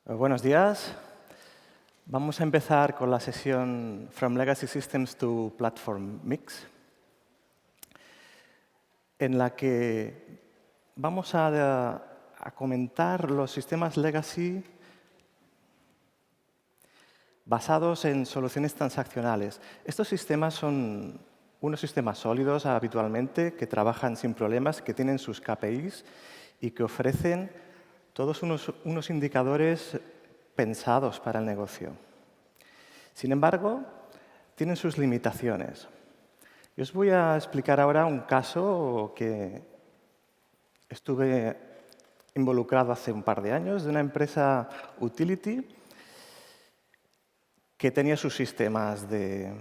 Buenos días. Vamos a empezar con la sesión From Legacy Systems to Platform Mix, en la que vamos a comentar los sistemas legacy basados en soluciones transaccionales. Estos sistemas son unos sistemas sólidos habitualmente, que trabajan sin problemas, que tienen sus KPIs y que ofrecen todos unos indicadores pensados para el negocio. Sin embargo, tienen sus limitaciones. Y os voy a explicar ahora un caso que estuve involucrado hace un par de años de una empresa utility que tenía sus sistemas de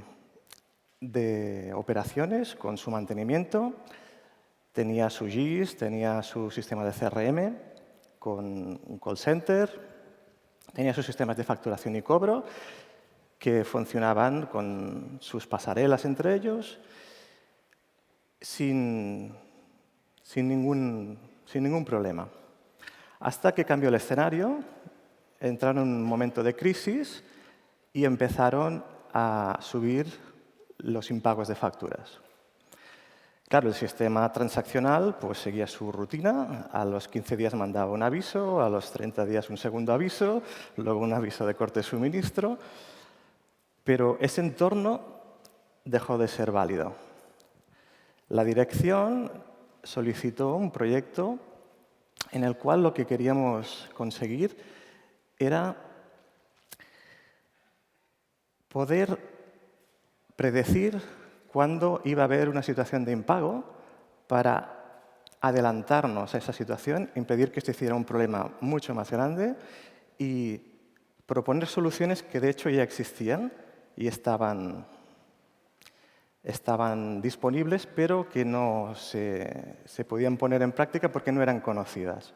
operaciones con su mantenimiento, tenía su GIS, tenía su sistema de CRM con un call center, tenía sus sistemas de facturación y cobro que funcionaban con sus pasarelas entre ellos sin ningún problema. Hasta que cambió el escenario, entraron en un momento de crisis y empezaron a subir los impagos de facturas. Claro, el sistema transaccional pues, seguía su rutina. A los 15 días mandaba un aviso, a los 30 días un segundo aviso, luego un aviso de corte de suministro. Pero ese entorno dejó de ser válido. La dirección solicitó un proyecto en el cual lo que queríamos conseguir era poder predecir cuándo iba a haber una situación de impago para adelantarnos a esa situación, impedir que se hiciera un problema mucho más grande y proponer soluciones que de hecho ya existían y estaban disponibles, pero que no se podían poner en práctica porque no eran conocidas.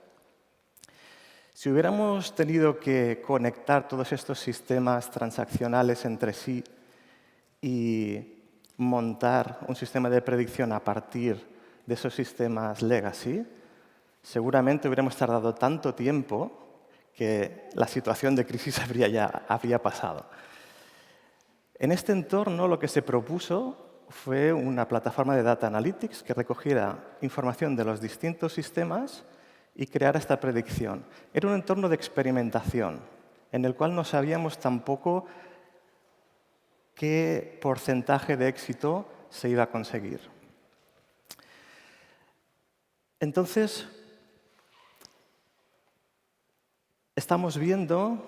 Si hubiéramos tenido que conectar todos estos sistemas transaccionales entre sí y montar un sistema de predicción a partir de esos sistemas legacy, seguramente hubiéramos tardado tanto tiempo que la situación de crisis habría pasado. En este entorno lo que se propuso fue una plataforma de Data Analytics que recogiera información de los distintos sistemas y creara esta predicción. Era un entorno de experimentación en el cual no sabíamos tampoco qué porcentaje de éxito se iba a conseguir. Entonces, estamos viendo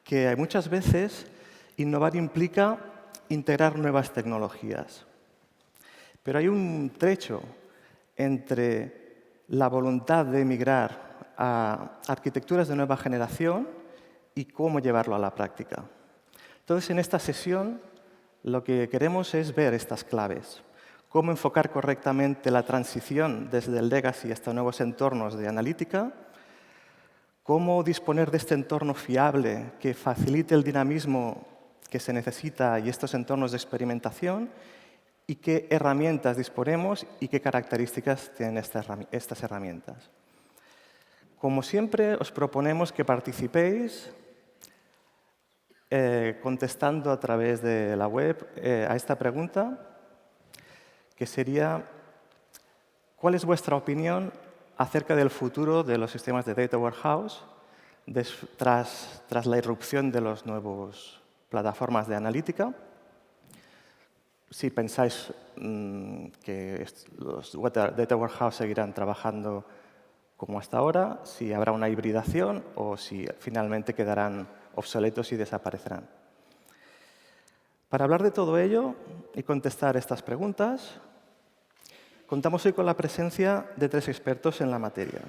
que muchas veces innovar implica integrar nuevas tecnologías. Pero hay un trecho entre la voluntad de migrar a arquitecturas de nueva generación y cómo llevarlo a la práctica. Entonces, en esta sesión, lo que queremos es ver estas claves. Cómo enfocar correctamente la transición desde el legacy hasta nuevos entornos de analítica, cómo disponer de este entorno fiable que facilite el dinamismo que se necesita y estos entornos de experimentación, y qué herramientas disponemos y qué características tienen estas herramientas. Como siempre, os proponemos que participéis contestando a través de la web a esta pregunta, que sería: ¿cuál es vuestra opinión acerca del futuro de los sistemas de Data Warehouse tras la irrupción de las nuevas plataformas de analítica? Si pensáis que los Data Warehouse seguirán trabajando como hasta ahora, si habrá una hibridación o si finalmente quedarán obsoletos y desaparecerán. Para hablar de todo ello y contestar estas preguntas, contamos hoy con la presencia de 3 expertos en la materia.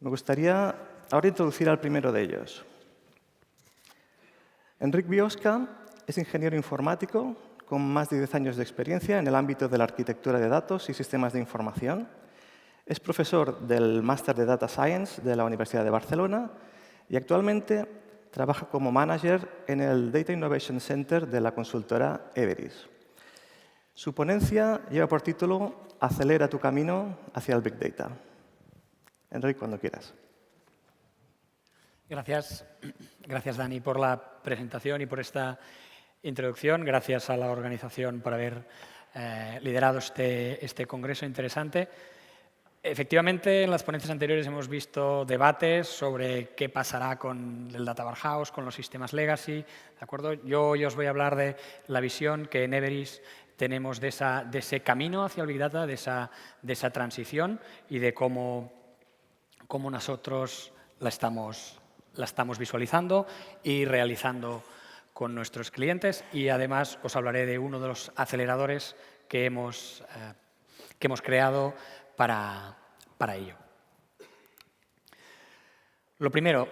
Me gustaría ahora introducir al primero de ellos. Enric Biosca es ingeniero informático con más de 10 años de experiencia en el ámbito de la arquitectura de datos y sistemas de información. Es profesor del Máster de Data Science de la Universidad de Barcelona y actualmente trabaja como manager en el Data Innovation Center de la consultora Everis. Su ponencia lleva por título Acelera tu camino hacia el Big Data. Enric, cuando quieras. Gracias. Gracias, Dani, por la presentación y por esta introducción. Gracias a la organización por haber liderado este congreso interesante. Efectivamente, en las ponencias anteriores hemos visto debates sobre qué pasará con el Data Warehouse, con los sistemas legacy. ¿De acuerdo? Yo hoy os voy a hablar de la visión que en Everis tenemos de ese camino hacia el Big Data, de esa transición y de cómo nosotros la estamos visualizando y realizando con nuestros clientes. Y además os hablaré de uno de los aceleradores que hemos creado para ello. Lo primero,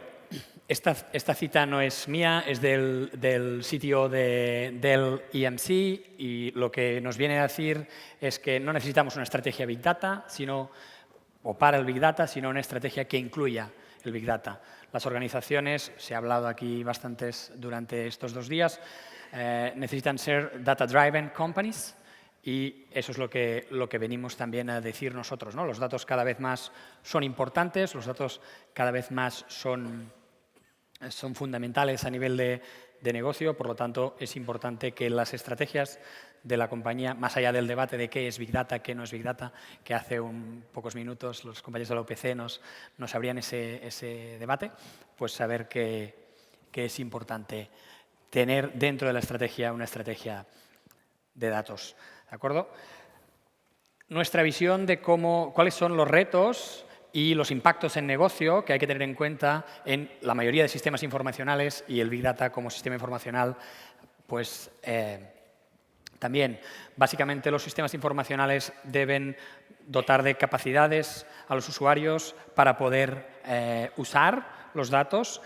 esta cita no es mía, es del CTO de Dell EMC, y lo que nos viene a decir es que no necesitamos una estrategia Big Data, para el Big Data, sino una estrategia que incluya el Big Data. Las organizaciones, se ha hablado aquí bastantes durante estos 2 días, necesitan ser data-driven companies, y eso es lo que venimos también a decir nosotros, ¿no? Los datos cada vez más son importantes, los datos cada vez más son fundamentales a nivel de negocio, por lo tanto es importante que las estrategias de la compañía, más allá del debate de qué es Big Data, qué no es Big Data, que hace pocos minutos los compañeros de la UPC nos abrían ese debate, pues saber que es importante tener dentro de la estrategia una estrategia de datos. ¿De acuerdo? Nuestra visión de cuáles son los retos y los impactos en negocio que hay que tener en cuenta en la mayoría de sistemas informacionales, y el Big Data como sistema informacional, pues también. Básicamente, los sistemas informacionales deben dotar de capacidades a los usuarios para poder usar los datos.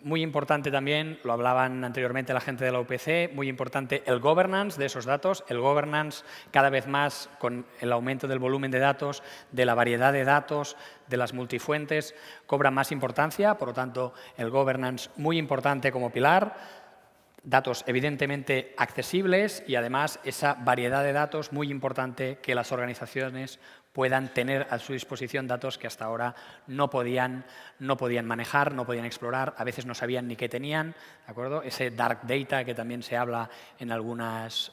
Muy importante también, lo hablaban anteriormente la gente de la UPC, muy importante el governance de esos datos. El governance, cada vez más, con el aumento del volumen de datos, de la variedad de datos, de las multifuentes, cobra más importancia. Por lo tanto, el governance, muy importante como pilar. Datos evidentemente accesibles y, además, esa variedad de datos, muy importante que las organizaciones puedan tener a su disposición, datos que hasta ahora no podían manejar, no podían explorar, a veces no sabían ni qué tenían, ¿de acuerdo? Ese dark data que también se habla en algunas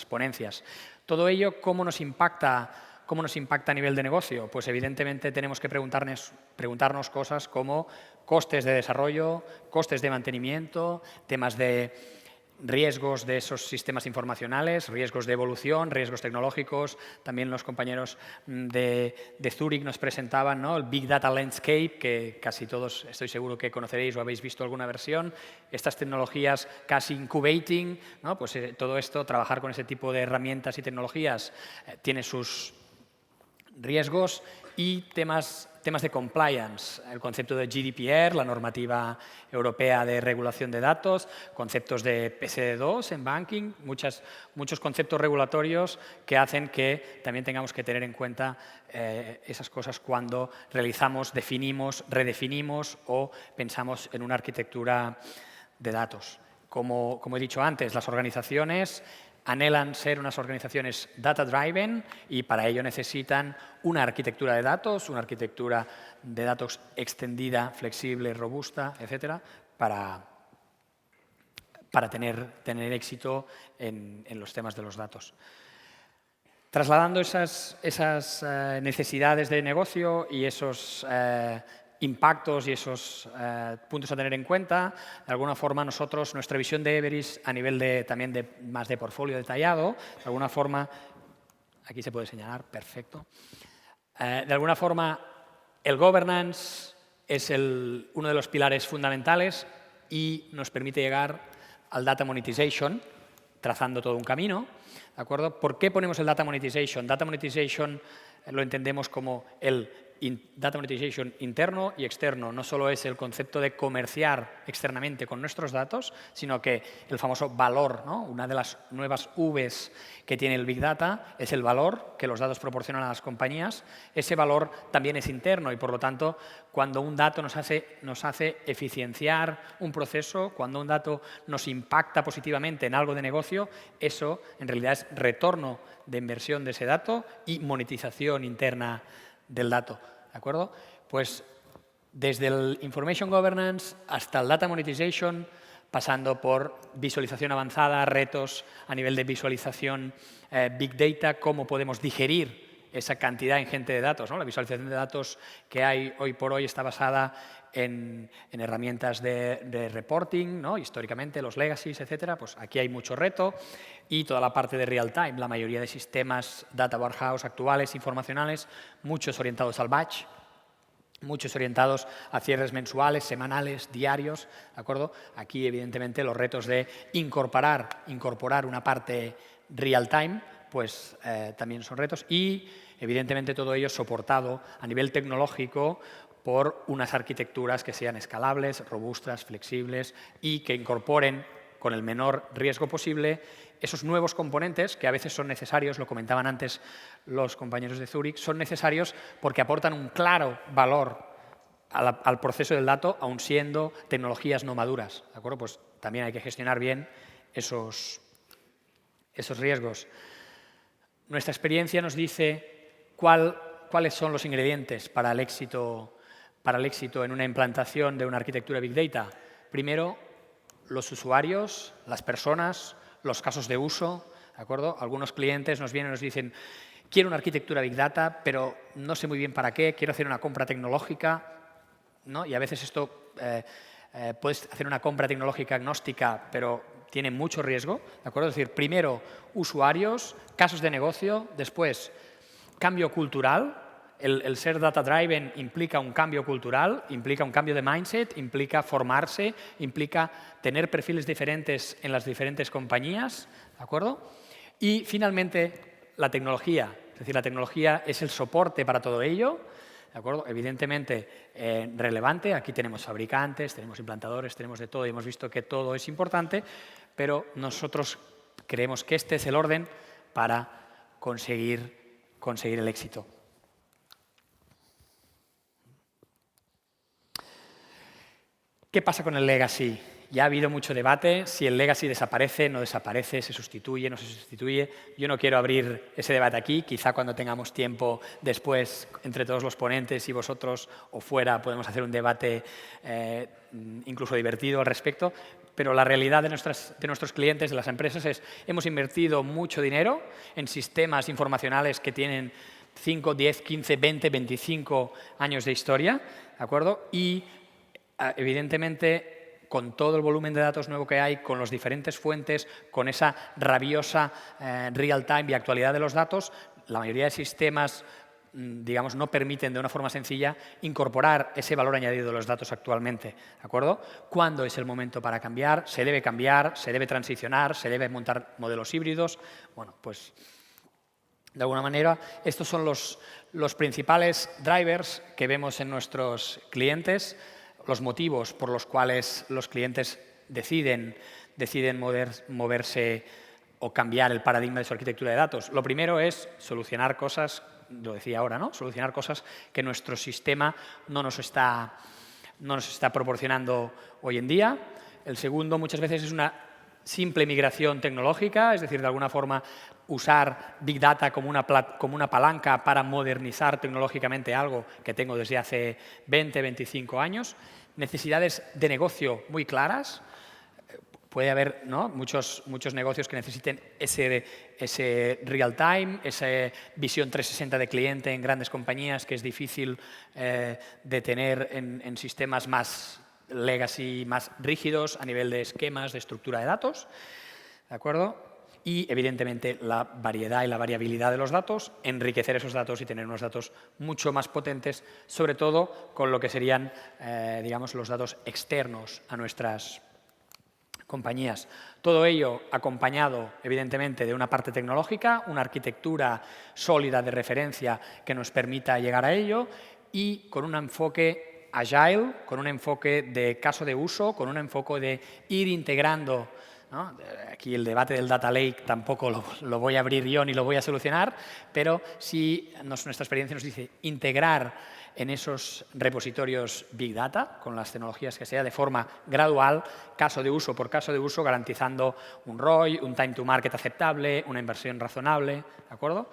ponencias. Todo ello, ¿cómo nos impacta a nivel de negocio? Pues evidentemente tenemos que preguntarnos cosas como costes de desarrollo, costes de mantenimiento, temas de riesgos de esos sistemas informacionales, riesgos de evolución, riesgos tecnológicos. También los compañeros de Zurich nos presentaban, ¿no?, el Big Data Landscape, que casi todos estoy seguro que conoceréis o habéis visto alguna versión. Estas tecnologías casi incubating, ¿no? Pues todo esto, trabajar con ese tipo de herramientas y tecnologías tiene sus riesgos. Y temas de compliance, el concepto de GDPR, la normativa europea de regulación de datos, conceptos de PSD2 en banking, muchos conceptos regulatorios que hacen que también tengamos que tener en cuenta esas cosas cuando realizamos, definimos, redefinimos o pensamos en una arquitectura de datos. Como he dicho antes, las organizaciones anhelan ser unas organizaciones data-driven y para ello necesitan una arquitectura de datos, una arquitectura de datos extendida, flexible, robusta, etcétera, para tener éxito en los temas de los datos. Trasladando esas necesidades de negocio y esos impactos y esos puntos a tener en cuenta, de alguna forma nuestra visión de Everis a nivel también más de portfolio detallado, de alguna forma, aquí se puede señalar, perfecto, de alguna forma el governance es uno de los pilares fundamentales y nos permite llegar al data monetization, trazando todo un camino, ¿de acuerdo? ¿Por qué ponemos el data monetization? Data monetization lo entendemos como el data monetization interno y externo. No solo es el concepto de comerciar externamente con nuestros datos, sino que el famoso valor, ¿no? Una de las nuevas Vs que tiene el Big Data es el valor que los datos proporcionan a las compañías. Ese valor también es interno y, por lo tanto, cuando un dato nos hace eficienciar un proceso, cuando un dato nos impacta positivamente en algo de negocio, eso en realidad es retorno de inversión de ese dato y monetización interna del dato, ¿de acuerdo? Pues Desde el Information Governance hasta el Data Monetization, pasando por visualización avanzada, retos a nivel de visualización, Big Data, cómo podemos digerir esa cantidad ingente de datos, ¿no? La visualización de datos que hay hoy por hoy está basada en herramientas de reporting, ¿no? Históricamente, los legacies, etcétera. Pues aquí hay mucho reto. Y toda la parte de real time, la mayoría de sistemas data warehouse actuales, informacionales, muchos orientados al batch, muchos orientados a cierres mensuales, semanales, diarios, ¿de acuerdo? Aquí, evidentemente, los retos de incorporar una parte real time, pues también son retos. Y, evidentemente, todo ello soportado a nivel tecnológico por unas arquitecturas que sean escalables, robustas, flexibles y que incorporen con el menor riesgo posible esos nuevos componentes que a veces son necesarios, lo comentaban antes los compañeros de Zurich, son necesarios porque aportan un claro valor al proceso del dato, aun siendo tecnologías no maduras, ¿de acuerdo? Pues también hay que gestionar bien esos riesgos. Nuestra experiencia nos dice cuáles son los ingredientes para el éxito en una implantación de una arquitectura Big Data. Primero, los usuarios, las personas, los casos de uso, ¿de acuerdo? Algunos clientes nos vienen y nos dicen, quiero una arquitectura Big Data, pero no sé muy bien para qué, quiero hacer una compra tecnológica, ¿no? Y a veces esto, puedes hacer una compra tecnológica agnóstica, pero tiene mucho riesgo, ¿de acuerdo? Es decir, primero, usuarios, casos de negocio, después, cambio cultural. El ser data-driven implica un cambio cultural, implica un cambio de mindset, implica formarse, implica tener perfiles diferentes en las diferentes compañías, ¿de acuerdo? Y, finalmente, la tecnología. Es decir, la tecnología es el soporte para todo ello, ¿de acuerdo? Evidentemente, relevante. Aquí tenemos fabricantes, tenemos implantadores, tenemos de todo y hemos visto que todo es importante, pero nosotros creemos que este es el orden para conseguir el éxito. ¿Qué pasa con el legacy? Ya ha habido mucho debate, si el legacy desaparece, no desaparece, se sustituye, no se sustituye. Yo no quiero abrir ese debate aquí, quizá cuando tengamos tiempo después, entre todos los ponentes y vosotros o fuera, podemos hacer un debate incluso divertido al respecto, pero la realidad de nuestros clientes, de las empresas, es hemos invertido mucho dinero en sistemas informacionales que tienen 5, 10, 15, 20, 25 años de historia, ¿de acuerdo? Y evidentemente, con todo el volumen de datos nuevo que hay, con las diferentes fuentes, con esa rabiosa real-time y actualidad de los datos, la mayoría de sistemas, digamos, no permiten de una forma sencilla incorporar ese valor añadido de los datos actualmente, ¿de acuerdo? ¿Cuándo es el momento para cambiar? ¿Se debe transicionar? ¿Se debe montar modelos híbridos? Bueno, pues de alguna manera estos son los principales drivers que vemos en nuestros clientes, los motivos por los cuales los clientes deciden moverse o cambiar el paradigma de su arquitectura de datos. Lo primero es solucionar cosas, lo decía ahora, ¿no? Solucionar cosas que nuestro sistema no nos está proporcionando hoy en día. El segundo, muchas veces, es una simple migración tecnológica, es decir, de alguna forma usar Big Data como una palanca para modernizar tecnológicamente algo que tengo desde hace 20, 25 años. Necesidades de negocio muy claras. Puede haber, ¿no?, muchos negocios que necesiten ese real time, esa visión 360 de cliente en grandes compañías que es difícil de tener en sistemas más legacy, más rígidos a nivel de esquemas, de estructura de datos, ¿de acuerdo? Y, evidentemente, la variedad y la variabilidad de los datos, enriquecer esos datos y tener unos datos mucho más potentes, sobre todo con lo que serían, digamos, los datos externos a nuestras compañías. Todo ello acompañado, evidentemente, de una parte tecnológica, una arquitectura sólida de referencia que nos permita llegar a ello y con un enfoque agile, con un enfoque de caso de uso, con un enfoque de ir integrando, ¿no? Aquí el debate del data lake tampoco lo voy a abrir yo ni lo voy a solucionar, pero sí nuestra experiencia nos dice integrar en esos repositorios Big Data, con las tecnologías que sea, de forma gradual, caso de uso por caso de uso, garantizando un ROI, un time to market aceptable, una inversión razonable, ¿de acuerdo?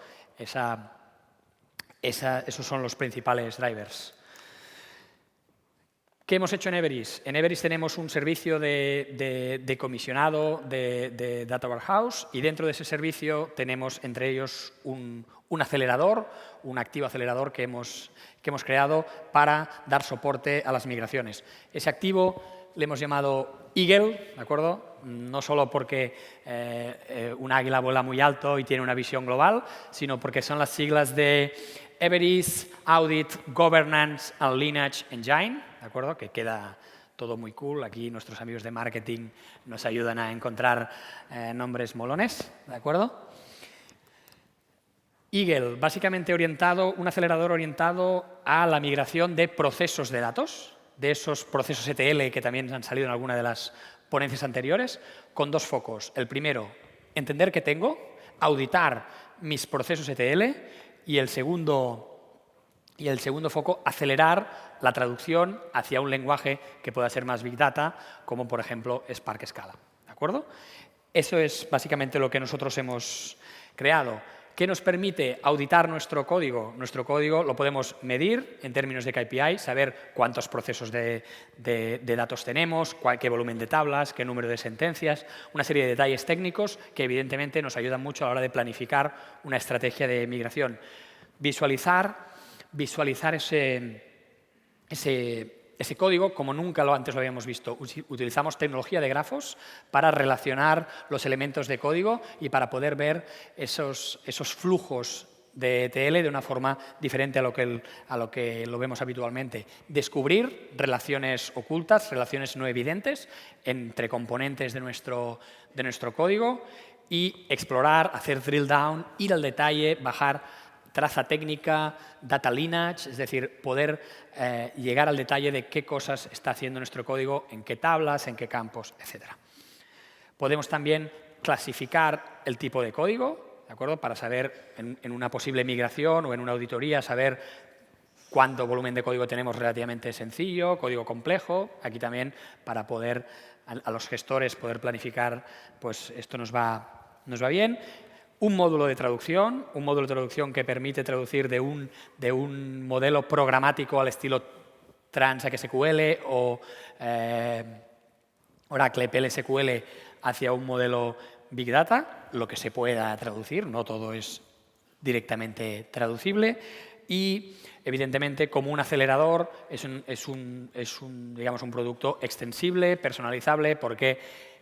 Esos son los principales drivers. ¿Qué hemos hecho en Everis? En Everis tenemos un servicio de comisionado de Data Warehouse y dentro de ese servicio tenemos entre ellos un acelerador, un activo acelerador que hemos creado para dar soporte a las migraciones. Ese activo le hemos llamado Eagle, ¿de acuerdo? No solo porque un águila vuela muy alto y tiene una visión global, sino porque son las siglas de Everis Audit Governance and Lineage Engine, ¿de acuerdo? Que queda todo muy cool. Aquí nuestros amigos de marketing nos ayudan a encontrar nombres molones, ¿de acuerdo? Eagle, básicamente un acelerador orientado a la migración de procesos de datos, de esos procesos ETL que también han salido en alguna de las ponencias anteriores, con dos focos. El primero, entender qué tengo, auditar mis procesos ETL, y el segundo foco, acelerar la traducción hacia un lenguaje que pueda ser más Big Data, como por ejemplo Spark Scala. ¿De acuerdo? Eso es básicamente lo que nosotros hemos creado. ¿Qué nos permite auditar nuestro código? Nuestro código lo podemos medir en términos de KPI, saber cuántos procesos de datos tenemos, qué volumen de tablas, qué número de sentencias, una serie de detalles técnicos que evidentemente nos ayudan mucho a la hora de planificar una estrategia de migración. Visualizar ese código como nunca antes lo habíamos visto. Utilizamos tecnología de grafos para relacionar los elementos de código y para poder ver esos flujos de ETL de una forma diferente a lo que lo vemos habitualmente. Descubrir relaciones ocultas, relaciones no evidentes entre componentes de nuestro código y explorar, hacer drill down, ir al detalle, bajar traza técnica, data lineage, es decir, poder llegar al detalle de qué cosas está haciendo nuestro código, en qué tablas, en qué campos, etc. Podemos también clasificar el tipo de código, ¿de acuerdo? Para saber en una posible migración o en una auditoría, saber cuánto volumen de código tenemos relativamente sencillo, código complejo. Aquí también para poder, a los gestores, poder planificar, pues esto nos va bien. Un módulo de traducción que permite traducir de un modelo programático al estilo TransXSQL o Oracle PLSQL hacia un modelo Big Data, lo que se pueda traducir, no todo es directamente traducible. Y, evidentemente, como un acelerador, es un producto extensible, personalizable, porque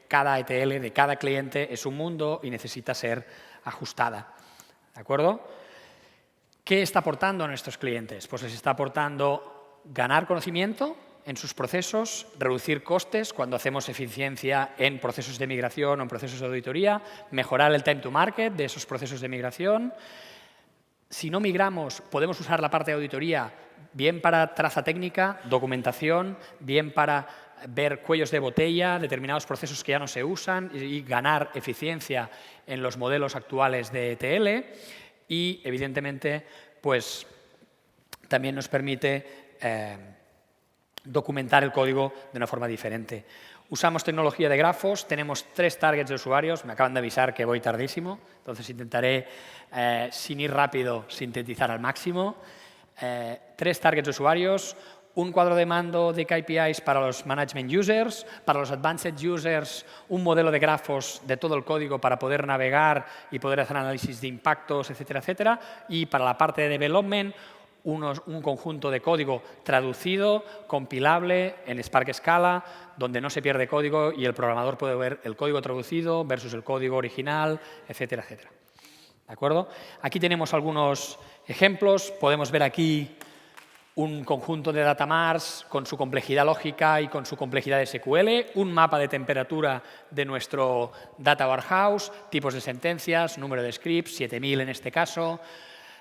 cada ETL de cada cliente es un mundo y necesita ser ajustada. ¿De acuerdo? ¿Qué está aportando a nuestros clientes? Pues les está aportando ganar conocimiento en sus procesos, reducir costes cuando hacemos eficiencia en procesos de migración o en procesos de auditoría, mejorar el time to market de esos procesos de migración. Si no migramos, podemos usar la parte de auditoría bien para traza técnica, documentación, bien para ver cuellos de botella, determinados procesos que ya no se usan y ganar eficiencia en los modelos actuales de ETL. Y, evidentemente, pues también nos permite documentar el código de una forma diferente. Usamos tecnología de grafos, tenemos 3 targets de usuarios, me acaban de avisar que voy tardísimo, entonces intentaré, sin ir rápido, sintetizar al máximo. 3 targets de usuarios, un cuadro de mando de KPIs para los management users, para los advanced users, un modelo de grafos de todo el código para poder navegar y poder hacer análisis de impactos, etcétera, etcétera, y para la parte de development, un conjunto de código traducido, compilable en Spark Scala, donde no se pierde código y el programador puede ver el código traducido versus el código original, etcétera, etcétera. ¿De acuerdo? Aquí tenemos algunos ejemplos. Podemos ver aquí un conjunto de datamars con su complejidad lógica y con su complejidad de SQL, un mapa de temperatura de nuestro Data Warehouse, tipos de sentencias, número de scripts, 7000 en este caso,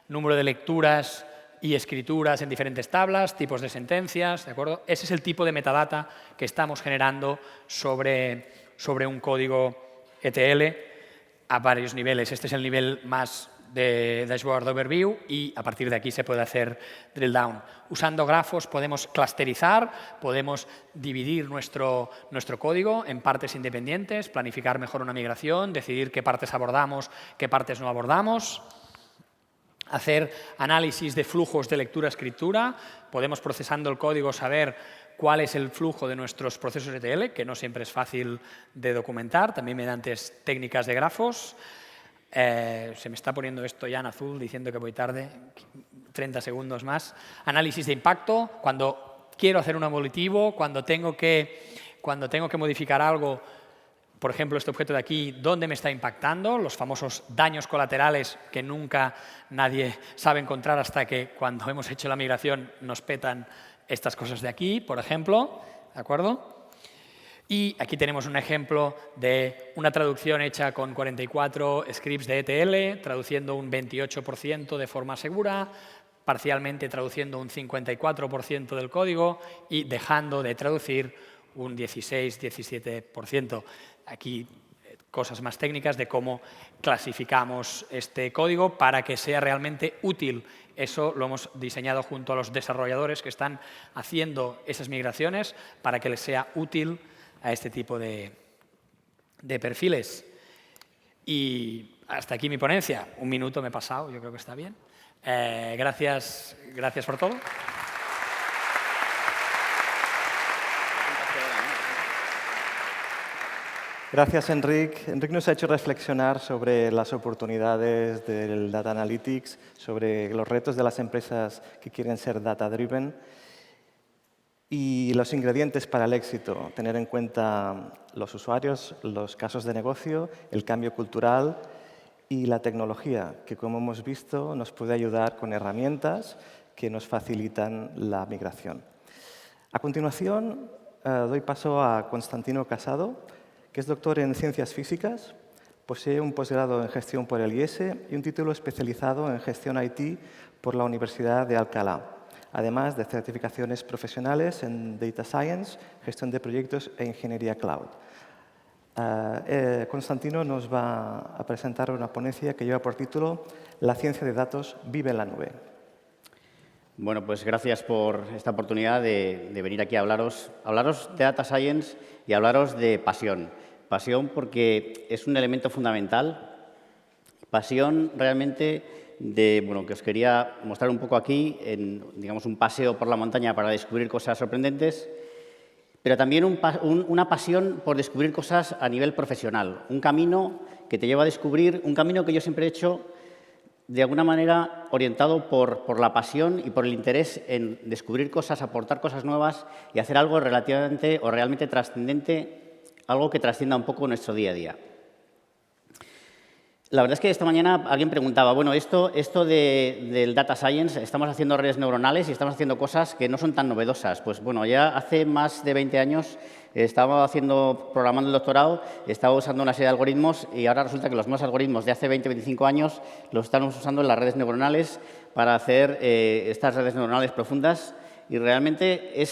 número de lecturas y escrituras en diferentes tablas, tipos de sentencias, ¿de acuerdo? Ese es el tipo de metadata que estamos generando sobre un código ETL a varios niveles. Este es el nivel más de Dashboard Overview y a partir de aquí se puede hacer drill down. Usando grafos podemos clusterizar, podemos dividir nuestro código en partes independientes, planificar mejor una migración, decidir qué partes abordamos, qué partes no abordamos. hacer análisis de flujos de lectura-escritura. Podemos, procesando el código, saber cuál es el flujo de nuestros procesos ETL, que no siempre es fácil de documentar, también mediante técnicas de grafos. Se me está poniendo esto ya en azul, diciendo que voy tarde, 30 segundos más. Análisis de impacto, cuando quiero hacer un evolutivo, cuando tengo que modificar algo. Por ejemplo, este objeto de aquí, ¿dónde me está impactando? Los famosos daños colaterales que nunca nadie sabe encontrar hasta que cuando hemos hecho la migración nos petan estas cosas de aquí, por ejemplo. ¿De acuerdo? Y aquí tenemos un ejemplo de una traducción hecha con 44 scripts de ETL, traduciendo un 28% de forma segura, parcialmente traduciendo un 54% del código y dejando de traducir un 16-17%. Aquí cosas más técnicas de cómo clasificamos este código para que sea realmente útil. Eso lo hemos diseñado junto a los desarrolladores que están haciendo esas migraciones para que les sea útil a este tipo de perfiles. Y hasta aquí mi ponencia. 1 minuto me he pasado, yo creo que está bien. Gracias por todo. Gracias, Enric. Enric nos ha hecho reflexionar sobre las oportunidades del Data Analytics, sobre los retos de las empresas que quieren ser data-driven y los ingredientes para el éxito. Tener en cuenta los usuarios, los casos de negocio, el cambio cultural y la tecnología, que, como hemos visto, nos puede ayudar con herramientas que nos facilitan la migración. A continuación, doy paso a Constantino Casado, que es doctor en Ciencias Físicas, posee un posgrado en Gestión por el IES y un título especializado en Gestión IT por la Universidad de Alcalá, además de certificaciones profesionales en Data Science, Gestión de Proyectos e Ingeniería Cloud. Constantino nos va a presentar una ponencia que lleva por título La ciencia de datos vive en la nube. Bueno, pues gracias por esta oportunidad de venir aquí a hablaros de Data Science y hablaros de pasión. Pasión porque es un elemento fundamental. Pasión realmente que os quería mostrar un poco aquí, en digamos, un paseo por la montaña para descubrir cosas sorprendentes, pero también una pasión por descubrir cosas a nivel profesional. Un camino que te lleva a descubrir, un camino que yo siempre he hecho de alguna manera orientado por la pasión y por el interés en descubrir cosas, aportar cosas nuevas y hacer algo relativamente o realmente trascendente, algo que trascienda un poco nuestro día a día. La verdad es que esta mañana alguien preguntaba, bueno, esto del Data Science, estamos haciendo redes neuronales y estamos haciendo cosas que no son tan novedosas. Pues bueno, ya hace más de 20 años estaba programando el doctorado, estaba usando una serie de algoritmos y ahora resulta que los mismos algoritmos de hace 20 25 años los estamos usando en las redes neuronales para hacer estas redes neuronales profundas y realmente he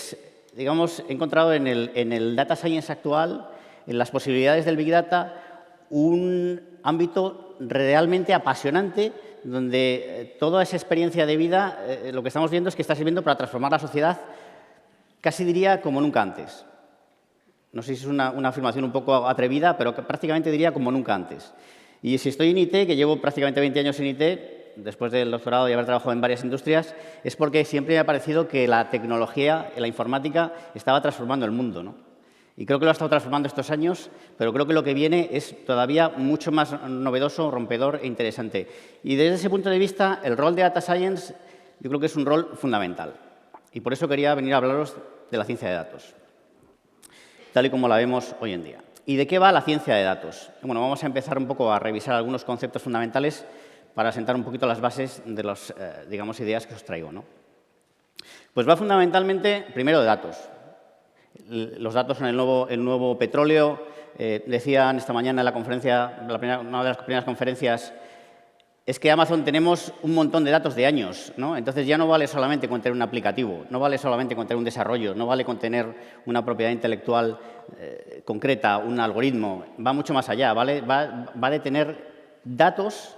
encontrado en el Data Science actual, en las posibilidades del Big Data, un ámbito realmente apasionante donde toda esa experiencia de vida, lo que estamos viendo es que está sirviendo para transformar la sociedad, casi diría como nunca antes. No sé si es una afirmación un poco atrevida, pero prácticamente diría como nunca antes. Y si estoy en IT, que llevo prácticamente 20 años en IT, después del doctorado y haber trabajado en varias industrias, es porque siempre me ha parecido que la tecnología, la informática, estaba transformando el mundo, ¿no? Y creo que lo ha estado transformando estos años, pero creo que lo que viene es todavía mucho más novedoso, rompedor e interesante. Y desde ese punto de vista, el rol de Data Science yo creo que es un rol fundamental. Y por eso quería venir a hablaros de la ciencia de datos, tal y como la vemos hoy en día. ¿Y de qué va la ciencia de datos? Bueno, vamos a empezar un poco a revisar algunos conceptos fundamentales para sentar un poquito las bases de las, ideas que os traigo, ¿no? Pues va fundamentalmente, primero, de datos. Los datos son el nuevo petróleo. Decían esta mañana en la conferencia, una de las primeras conferencias, es que Amazon tenemos un montón de datos de años, ¿no? Entonces ya no vale solamente con tener un aplicativo, no vale solamente con tener un desarrollo, no vale con tener una propiedad intelectual concreta, un algoritmo, va mucho más allá, va de tener datos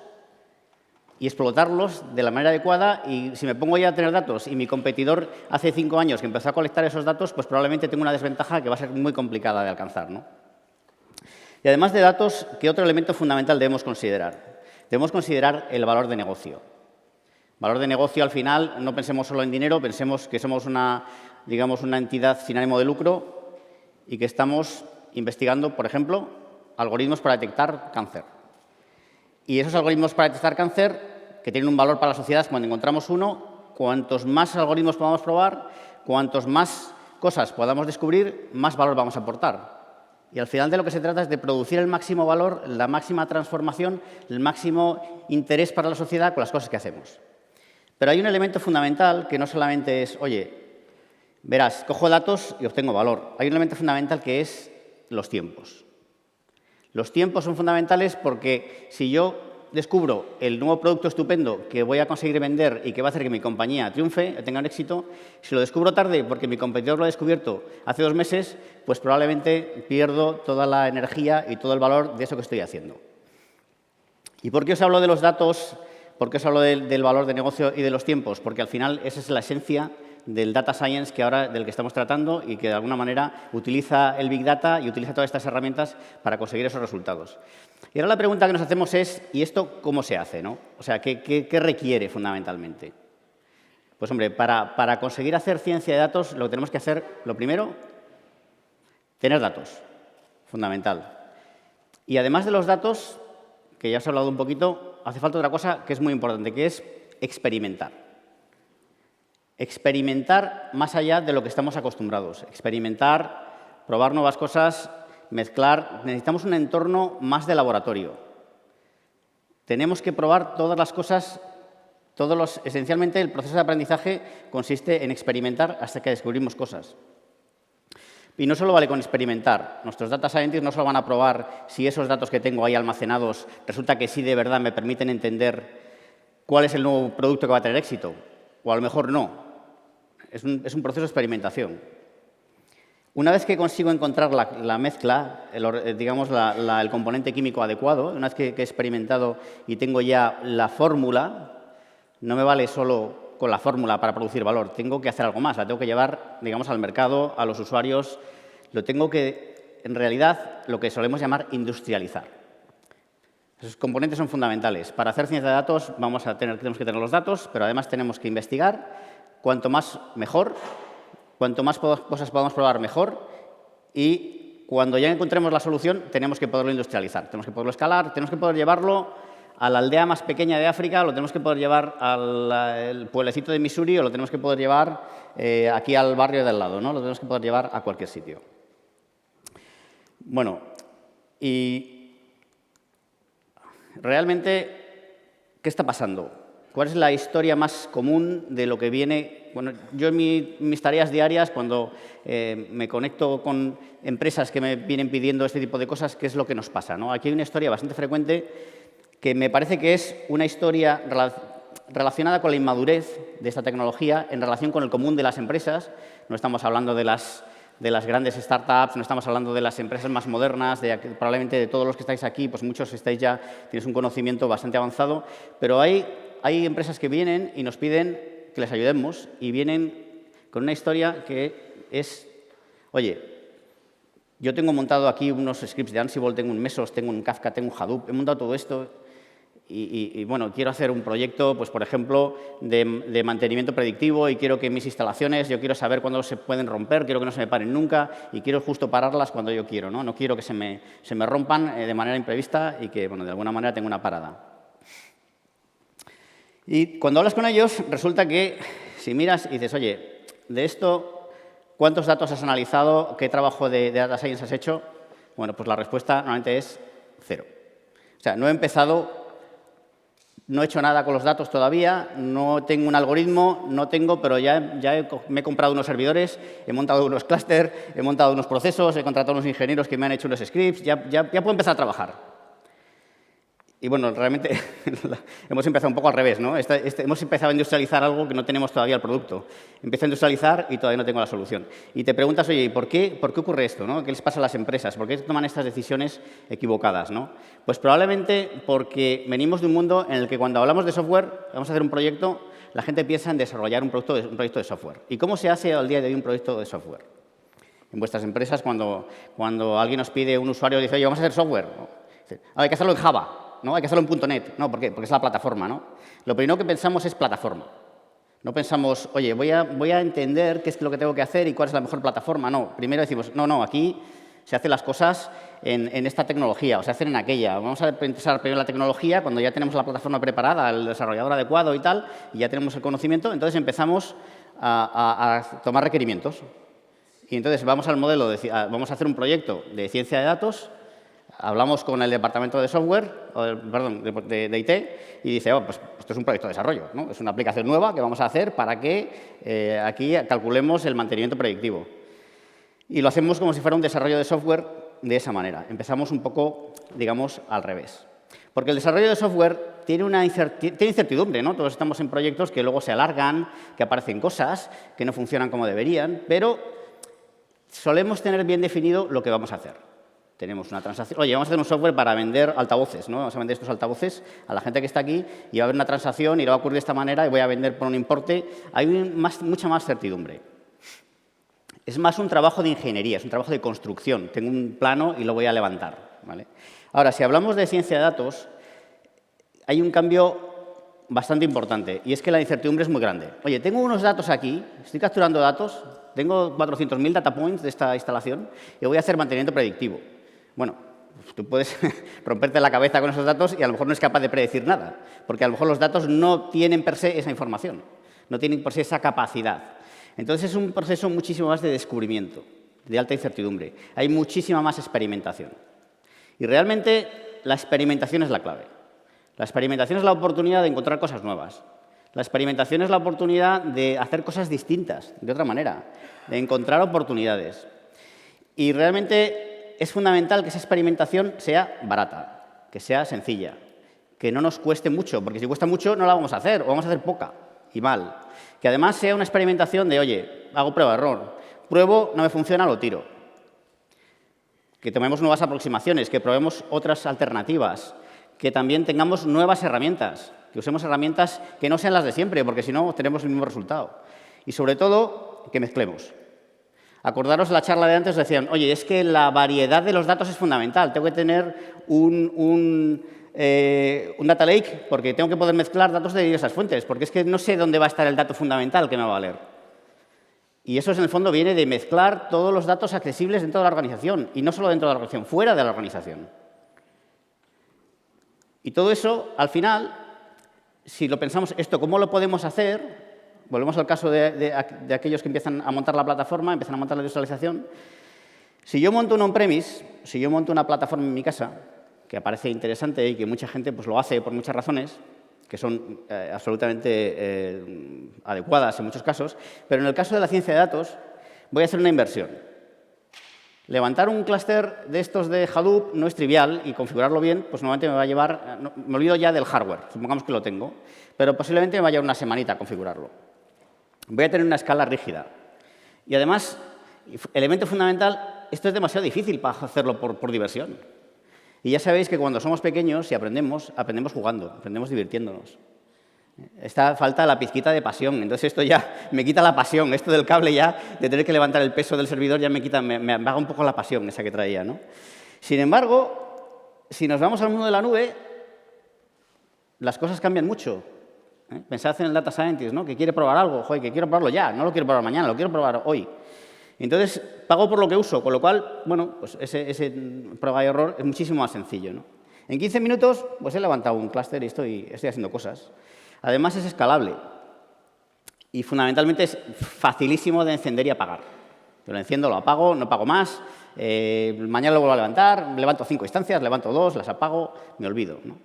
y explotarlos de la manera adecuada. Y si me pongo ya a tener datos y mi competidor hace 5 años que empezó a colectar esos datos, pues probablemente tengo una desventaja que va a ser muy complicada de alcanzar, ¿no? Y además de datos, ¿qué otro elemento fundamental debemos considerar? Debemos considerar el valor de negocio. Valor de negocio, al final, no pensemos solo en dinero, pensemos que somos digamos, una entidad sin ánimo de lucro y que estamos investigando, por ejemplo, algoritmos para detectar cáncer. Y esos algoritmos para detectar cáncer, que tienen un valor para la sociedad, cuando encontramos uno, cuantos más algoritmos podamos probar, cuantos más cosas podamos descubrir, más valor vamos a aportar. Y al final de lo que se trata es de producir el máximo valor, la máxima transformación, el máximo interés para la sociedad con las cosas que hacemos. Pero hay un elemento fundamental que no solamente es, oye, verás, cojo datos y obtengo valor. Hay un elemento fundamental que es los tiempos. Los tiempos son fundamentales porque si yo descubro el nuevo producto estupendo que voy a conseguir vender y que va a hacer que mi compañía triunfe, tenga un éxito, si lo descubro tarde porque mi competidor lo ha descubierto hace 2 meses, pues probablemente pierdo toda la energía y todo el valor de eso que estoy haciendo. ¿Y por qué os hablo de los datos? ¿Por qué os hablo del valor de negocio y de los tiempos? Porque al final esa es la esencia del data science del que estamos tratando y que de alguna manera utiliza el Big Data y utiliza todas estas herramientas para conseguir esos resultados. Y ahora la pregunta que nos hacemos es, ¿y esto cómo se hace, no? O sea, ¿qué requiere fundamentalmente? Pues, hombre, para conseguir hacer ciencia de datos, lo que tenemos que hacer, lo primero, tener datos, fundamental. Y además de los datos, que ya os he hablado un poquito, hace falta otra cosa que es muy importante, que es experimentar. Experimentar más allá de lo que estamos acostumbrados. Experimentar, probar nuevas cosas, mezclar. Necesitamos un entorno más de laboratorio. Tenemos que probar todas las cosas, esencialmente el proceso de aprendizaje consiste en experimentar hasta que descubrimos cosas. Y no solo vale con experimentar. Nuestros data scientists no solo van a probar si esos datos que tengo ahí almacenados resulta que sí de verdad me permiten entender cuál es el nuevo producto que va a tener éxito, o a lo mejor no. Es un proceso de experimentación. Una vez que consigo encontrar la mezcla, digamos el componente químico adecuado, una vez que he experimentado y tengo ya la fórmula, no me vale solo con la fórmula para producir valor, tengo que hacer algo más, la tengo que llevar, digamos, al mercado, a los usuarios, lo tengo que, en realidad, lo que solemos llamar industrializar. Esos componentes son fundamentales. Para hacer ciencia de datos tenemos que tener los datos, pero además tenemos que investigar. Cuanto más, mejor. Cuanto más cosas podamos probar, mejor. Y cuando ya encontremos la solución, tenemos que poderlo industrializar. Tenemos que poderlo escalar, tenemos que poder llevarlo a la aldea más pequeña de África, lo tenemos que poder llevar al pueblecito de Missouri o lo tenemos que poder llevar aquí al barrio de al lado, ¿no? Lo tenemos que poder llevar a cualquier sitio. Bueno, y realmente, ¿qué está pasando? ¿Cuál es la historia más común de lo que viene? Bueno, yo en mis tareas diarias, cuando me conecto con empresas que me vienen pidiendo este tipo de cosas, ¿qué es lo que nos pasa, ¿no? Aquí hay una historia bastante frecuente que me parece que es una historia relacionada con la inmadurez de esta tecnología en relación con el común de las empresas. No estamos hablando de las grandes startups, no estamos hablando de las empresas más modernas, probablemente de todos los que estáis aquí, pues muchos tenéis un conocimiento bastante avanzado, pero hay empresas que vienen y nos piden que les ayudemos y vienen con una historia que es, oye, yo tengo montado aquí unos scripts de Ansible, tengo un Mesos, tengo un Kafka, tengo un Hadoop, he montado todo esto y bueno, quiero hacer un proyecto, pues por ejemplo, de mantenimiento predictivo y quiero que mis instalaciones, yo quiero saber cuándo se pueden romper, quiero que no se me paren nunca y quiero justo pararlas cuando yo quiero, ¿no? No quiero que se me rompan de manera imprevista y que, bueno, de alguna manera tenga una parada. Y cuando hablas con ellos, resulta que si miras y dices, oye, de esto, ¿cuántos datos has analizado? ¿Qué trabajo de data science has hecho? Bueno, pues la respuesta normalmente es 0. O sea, no he hecho nada con los datos todavía, no tengo un algoritmo, pero me he comprado unos servidores, he montado unos clústeres, he montado unos procesos, he contratado unos ingenieros que me han hecho unos scripts, ya puedo empezar a trabajar. Y bueno, realmente hemos empezado un poco al revés, ¿no? Hemos empezado a industrializar algo que no tenemos todavía el producto. Empiezo a industrializar y todavía no tengo la solución. Y te preguntas, oye, ¿por qué ocurre esto, ¿no? ¿Qué les pasa a las empresas? ¿Por qué toman estas decisiones equivocadas, ¿no? Pues probablemente porque venimos de un mundo en el que cuando hablamos de software, vamos a hacer un proyecto, la gente piensa en desarrollar un proyecto de software. ¿Y cómo se hace al día de hoy un proyecto de software? En vuestras empresas, cuando alguien os pide, un usuario dice, oye, vamos a hacer software, ¿no? Hay que hacerlo en Java. ¿no? Hay que hacerlo en .NET. No, ¿por qué? Porque es la plataforma, ¿no? Lo primero que pensamos es plataforma. No pensamos, oye, voy a entender qué es lo que tengo que hacer y cuál es la mejor plataforma. No, primero decimos, no, aquí se hacen las cosas en esta tecnología o se hacen en aquella. Vamos a pensar primero en la tecnología, cuando ya tenemos la plataforma preparada, el desarrollador adecuado y tal, y ya tenemos el conocimiento, entonces empezamos a tomar requerimientos. Y entonces vamos al modelo, vamos a hacer un proyecto de ciencia de datos, hablamos con el departamento de software, perdón, de IT, y dice, pues esto es un proyecto de desarrollo, ¿no? Es una aplicación nueva que vamos a hacer para que aquí calculemos el mantenimiento predictivo. Y lo hacemos como si fuera un desarrollo de software de esa manera. Empezamos un poco, digamos, al revés. Porque el desarrollo de software tiene incertidumbre, ¿no? Todos estamos en proyectos que luego se alargan, que aparecen cosas, que no funcionan como deberían, pero solemos tener bien definido lo que vamos a hacer. Tenemos una transacción. Oye, vamos a hacer un software para vender altavoces, ¿no? Vamos a vender estos altavoces a la gente que está aquí y va a haber una transacción y lo va a ocurrir de esta manera y voy a vender por un importe. Hay mucha más certidumbre. Es más un trabajo de ingeniería, es un trabajo de construcción. Tengo un plano y lo voy a levantar, ¿vale? Ahora, si hablamos de ciencia de datos, hay un cambio bastante importante y es que la incertidumbre es muy grande. Oye, tengo unos datos aquí, estoy capturando datos, tengo 400.000 data points de esta instalación y voy a hacer mantenimiento predictivo. Bueno, tú puedes romperte la cabeza con esos datos y a lo mejor no es capaz de predecir nada, porque a lo mejor los datos no tienen per se esa información, no tienen per se esa capacidad. Entonces es un proceso muchísimo más de descubrimiento, de alta incertidumbre. Hay muchísima más experimentación. Y realmente la experimentación es la clave. La experimentación es la oportunidad de encontrar cosas nuevas. La experimentación es la oportunidad de hacer cosas distintas, de otra manera, de encontrar oportunidades. Y realmente es fundamental que esa experimentación sea barata, que sea sencilla, que no nos cueste mucho, porque si cuesta mucho no la vamos a hacer, o vamos a hacer poca y mal. Que además sea una experimentación de, oye, hago prueba-error, pruebo, no me funciona, lo tiro. Que tomemos nuevas aproximaciones, que probemos otras alternativas, que también tengamos nuevas herramientas, que usemos herramientas que no sean las de siempre, porque si no tenemos el mismo resultado. Y sobre todo, que mezclemos. Acordaros de la charla de antes, decían, oye, es que la variedad de los datos es fundamental, tengo que tener un data lake porque tengo que poder mezclar datos de diversas fuentes, porque es que no sé dónde va a estar el dato fundamental que me va a valer. Y eso, en el fondo, viene de mezclar todos los datos accesibles dentro de la organización, y no solo dentro de la organización, fuera de la organización. Y todo eso, al final, si lo pensamos, esto, ¿cómo lo podemos hacer? Volvemos al caso de aquellos que empiezan a montar la plataforma, empiezan a montar la visualización. Si yo monto un on-premise, si yo monto una plataforma en mi casa, que parece interesante y que mucha gente pues, lo hace por muchas razones, que son absolutamente adecuadas en muchos casos, pero en el caso de la ciencia de datos voy a hacer una inversión. Levantar un clúster de estos de Hadoop no es trivial y configurarlo bien, pues normalmente me va a llevar, me olvido ya del hardware, supongamos que lo tengo, pero posiblemente me va a llevar una semanita configurarlo. Voy a tener una escala rígida. Y además, elemento fundamental, esto es demasiado difícil para hacerlo por diversión. Y ya sabéis que cuando somos pequeños y aprendemos jugando, aprendemos divirtiéndonos. Falta la pizquita de pasión, entonces esto ya me quita la pasión, esto del cable ya, de tener que levantar el peso del servidor ya me baja un poco la pasión esa que traía, ¿no? Sin embargo, si nos vamos al mundo de la nube, las cosas cambian mucho. Pensad en el data scientist, ¿no? Que quiere probar algo, joder, que quiero probarlo ya, no lo quiero probar mañana, lo quiero probar hoy. Entonces, pago por lo que uso, con lo cual, bueno, pues ese prueba y error es muchísimo más sencillo, ¿no? En 15 minutos, pues he levantado un clúster y estoy haciendo cosas. Además, es escalable y fundamentalmente es facilísimo de encender y apagar. Yo lo enciendo, lo apago, no pago más, mañana lo vuelvo a levantar, levanto 5 instancias, levanto 2, las apago, me olvido, ¿no?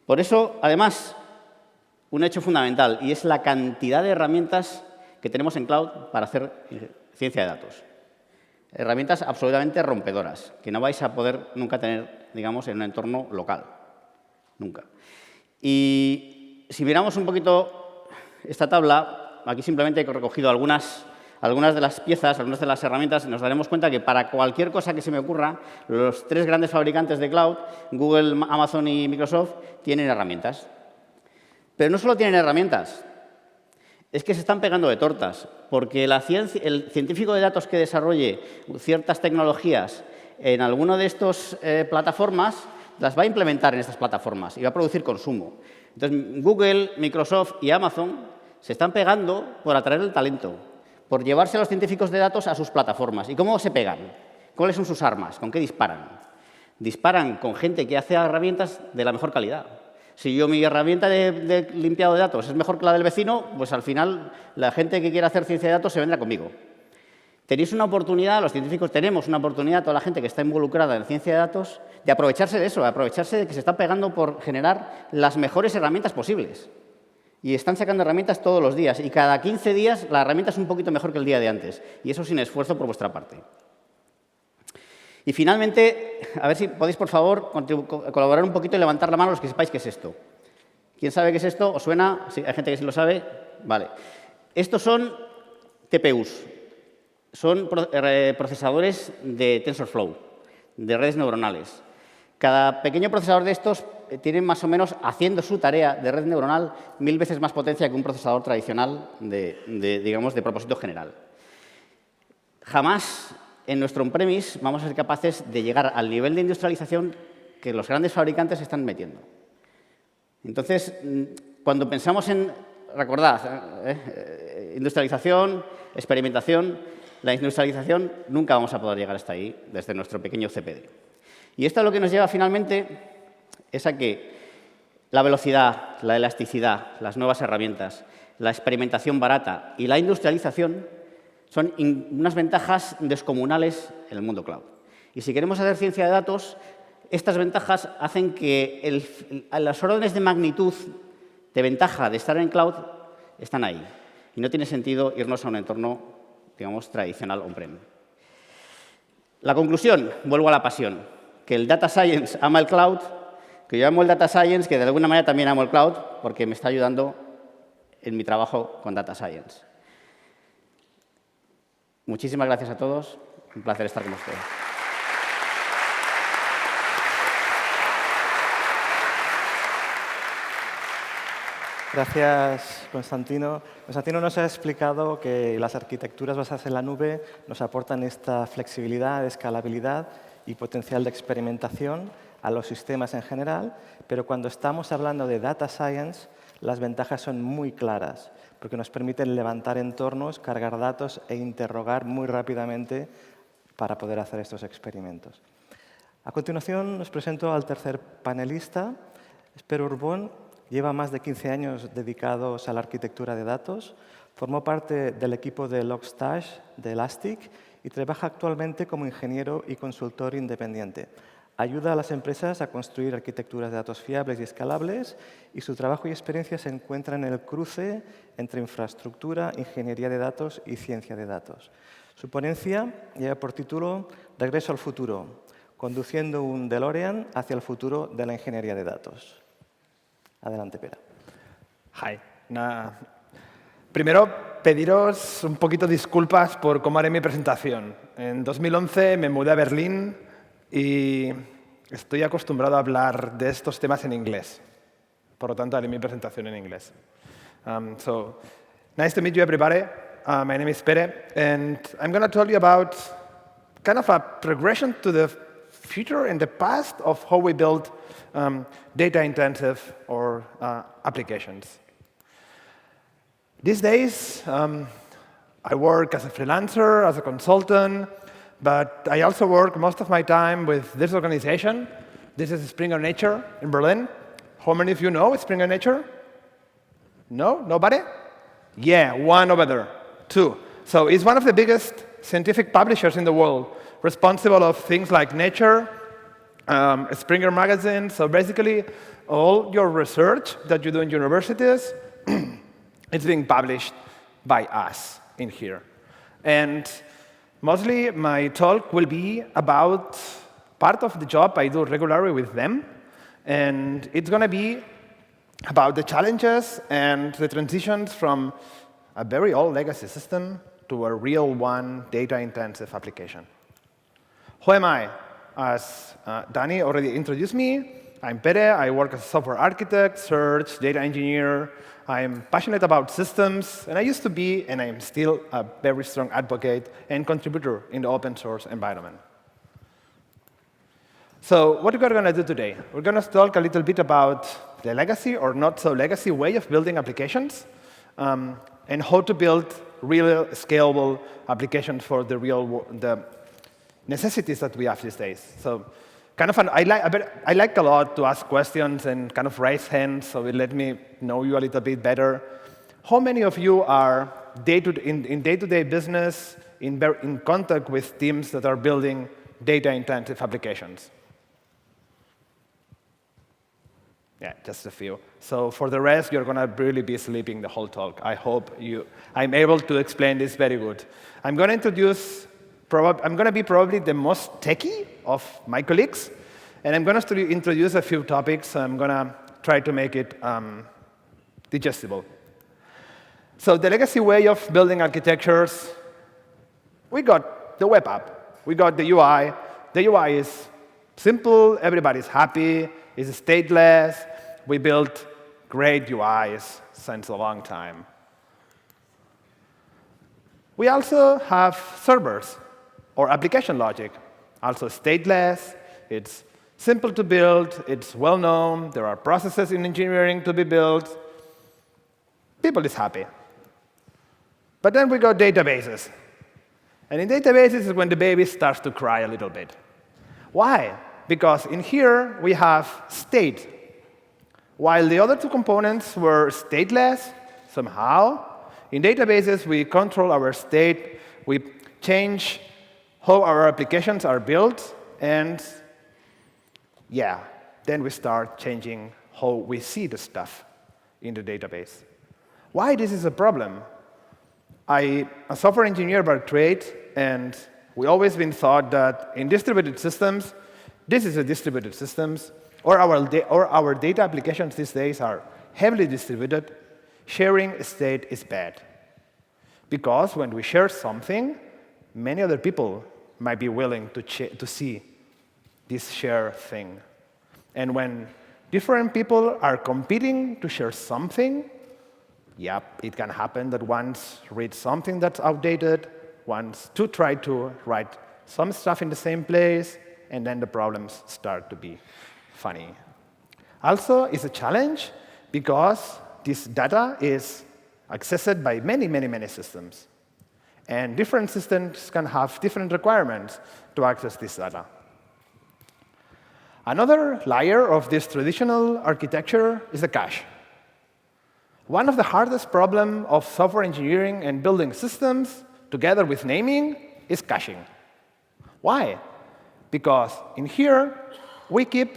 Por eso, además, un hecho fundamental, y es la cantidad de herramientas que tenemos en cloud para hacer ciencia de datos. Herramientas absolutamente rompedoras, que no vais a poder nunca tener, digamos, en un entorno local. Nunca. Y si miramos un poquito esta tabla, aquí simplemente he recogido algunas de las piezas, algunas de las herramientas, nos daremos cuenta que para cualquier cosa que se me ocurra, los 3 grandes fabricantes de cloud, Google, Amazon y Microsoft, tienen herramientas. Pero no solo tienen herramientas, es que se están pegando de tortas, porque el científico de datos que desarrolle ciertas tecnologías en alguna de estas plataformas las va a implementar en estas plataformas y va a producir consumo. Entonces, Google, Microsoft y Amazon se están pegando por atraer el talento, por llevarse a los científicos de datos a sus plataformas. ¿Y cómo se pegan? ¿Cuáles son sus armas? ¿Con qué disparan? Disparan con gente que hace herramientas de la mejor calidad. Si yo mi herramienta de limpiado de datos es mejor que la del vecino, pues al final la gente que quiera hacer ciencia de datos se vendrá conmigo. Tenéis una oportunidad, los científicos tenemos una oportunidad, toda la gente que está involucrada en ciencia de datos, de aprovecharse de eso, de aprovecharse de que se están pegando por generar las mejores herramientas posibles. Y están sacando herramientas todos los días. Y cada 15 días la herramienta es un poquito mejor que el día de antes. Y eso sin esfuerzo por vuestra parte. Y finalmente, a ver si podéis, por favor, colaborar un poquito y levantar la mano los que sepáis qué es esto. ¿Quién sabe qué es esto? ¿Os suena? ¿Sí? ¿Hay gente que sí lo sabe? Vale. Estos son TPUs. Son procesadores de TensorFlow, de redes neuronales. Cada pequeño procesador de estos tiene más o menos, haciendo su tarea de red neuronal, 1000 veces más potencia que un procesador tradicional digamos, de propósito general. Jamás en nuestro on-premise vamos a ser capaces de llegar al nivel de industrialización que los grandes fabricantes están metiendo. Entonces, cuando pensamos en, recordad, industrialización, experimentación, la industrialización nunca vamos a poder llegar hasta ahí desde nuestro pequeño CPD. Y esto lo que nos lleva finalmente es a que la velocidad, la elasticidad, las nuevas herramientas, la experimentación barata y la industrialización son unas ventajas descomunales en el mundo cloud. Y si queremos hacer ciencia de datos, estas ventajas hacen que las órdenes de magnitud de ventaja de estar en cloud están ahí. Y no tiene sentido irnos a un entorno, digamos, tradicional on-prem. La conclusión, vuelvo a la pasión, que el Data Science ama el cloud, que yo amo el Data Science, que de alguna manera también amo el cloud, porque me está ayudando en mi trabajo con Data Science. Muchísimas gracias a todos. Un placer estar con ustedes. Gracias, Constantino. Constantino nos ha explicado que las arquitecturas basadas en la nube nos aportan esta flexibilidad, escalabilidad y potencial de experimentación a los sistemas en general, pero cuando estamos hablando de Data Science, las ventajas son muy claras, porque nos permiten levantar entornos, cargar datos e interrogar muy rápidamente para poder hacer estos experimentos. A continuación, os presento al tercer panelista. Esper Urbón lleva más de 15 años dedicados a la arquitectura de datos, formó parte del equipo de Logstash de Elastic y trabaja actualmente como ingeniero y consultor independiente. Ayuda a las empresas a construir arquitecturas de datos fiables y escalables y su trabajo y experiencia se encuentran en el cruce entre infraestructura, ingeniería de datos y ciencia de datos. Su ponencia lleva por título Regreso al futuro, conduciendo un DeLorean hacia el futuro de la ingeniería de datos. Adelante, Pera. Hi. Primero, pediros un poquito disculpas por cómo haré mi presentación. En 2011 me mudé a Berlín y estoy acostumbrado a hablar de estos temas en inglés. Por lo tanto, haré mi presentación en inglés. So, nice to meet you, everybody. My name is Pere, and I'm going to tell you about kind of a progression to the future and the past of how we build data-intensive or applications. These days, I work as a freelancer, as a consultant, but I also work most of my time with this organization. This is Springer Nature in Berlin. How many of you know Springer Nature? No? Nobody? Yeah, one over there. Two. So it's one of the biggest scientific publishers in the world, responsible of things like Nature, Springer Magazine. So basically, all your research that you do in universities, it's being published by us in here. And mostly my talk will be about part of the job I do regularly with them. And it's going to be about the challenges and the transitions from a very old legacy system to a real one data-intensive application. Who am I? As Danny already introduced me, I'm Pere. I work as a software architect, search, data engineer. I'm passionate about systems, and I used to be, and I'm still, a very strong advocate and contributor in the open source environment. So what we're going to do today, we're going to talk a little bit about the legacy or not so legacy way of building applications and how to build real scalable applications for the necessities that we have these days. So kind of I like a lot to ask questions and kind of raise hands, so it let me know you a little bit better. How many of you are in day-to-day business in contact with teams that are building data-intensive applications? Yeah, just a few. So for the rest, you're going to really be sleeping the whole talk. I hope I'm able to explain this very good. I'm going to be probably the most techie of my colleagues, and I'm going to introduce a few topics. I'm going to try to make it digestible. So the legacy way of building architectures, we got the web app. We got the UI. The UI is simple. Everybody's happy. It's stateless. We built great UIs since a long time. We also have servers or application logic, also stateless. It's simple to build. It's well-known. There are processes in engineering to be built. People is happy. But then we got databases. And in databases is when the baby starts to cry a little bit. Why? Because in here, we have state. While the other two components were stateless, somehow, in databases, we control our state. We change how our applications are built. And yeah, then we start changing how we see the stuff in the database. Why this is a problem? I'm a software engineer by trade, and we always been thought that in distributed systems, this is a distributed systems, or our data applications these days are heavily distributed. Sharing state is bad. Because when we share something, many other people might be willing to see this share thing. And when different people are competing to share something, yep, it can happen that one reads something that's outdated, wants to try to write some stuff in the same place, and then the problems start to be funny. Also, it's a challenge because this data is accessed by many, many, many systems. And different systems can have different requirements to access this data. Another layer of this traditional architecture is the cache. One of the hardest problems of software engineering and building systems, together with naming, is caching. Why? Because in here, we keep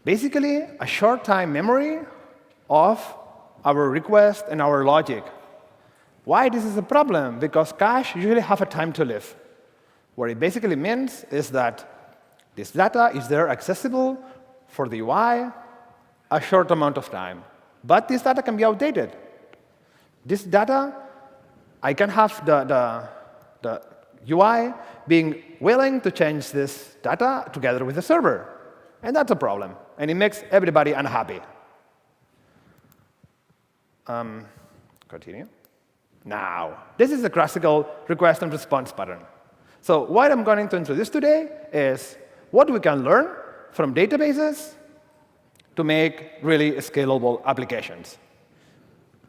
basically a short-time memory of our request and our logic. Why this is a problem? Because cache usually have a time to live. What it basically means is that this data is there accessible for the UI a short amount of time. But this data can be outdated. This data, I can have the UI being willing to change this data together with the server. And that's a problem. And it makes everybody unhappy. Continue. Now, this is the classical request and response pattern. So what I'm going to introduce today is what we can learn from databases to make really scalable applications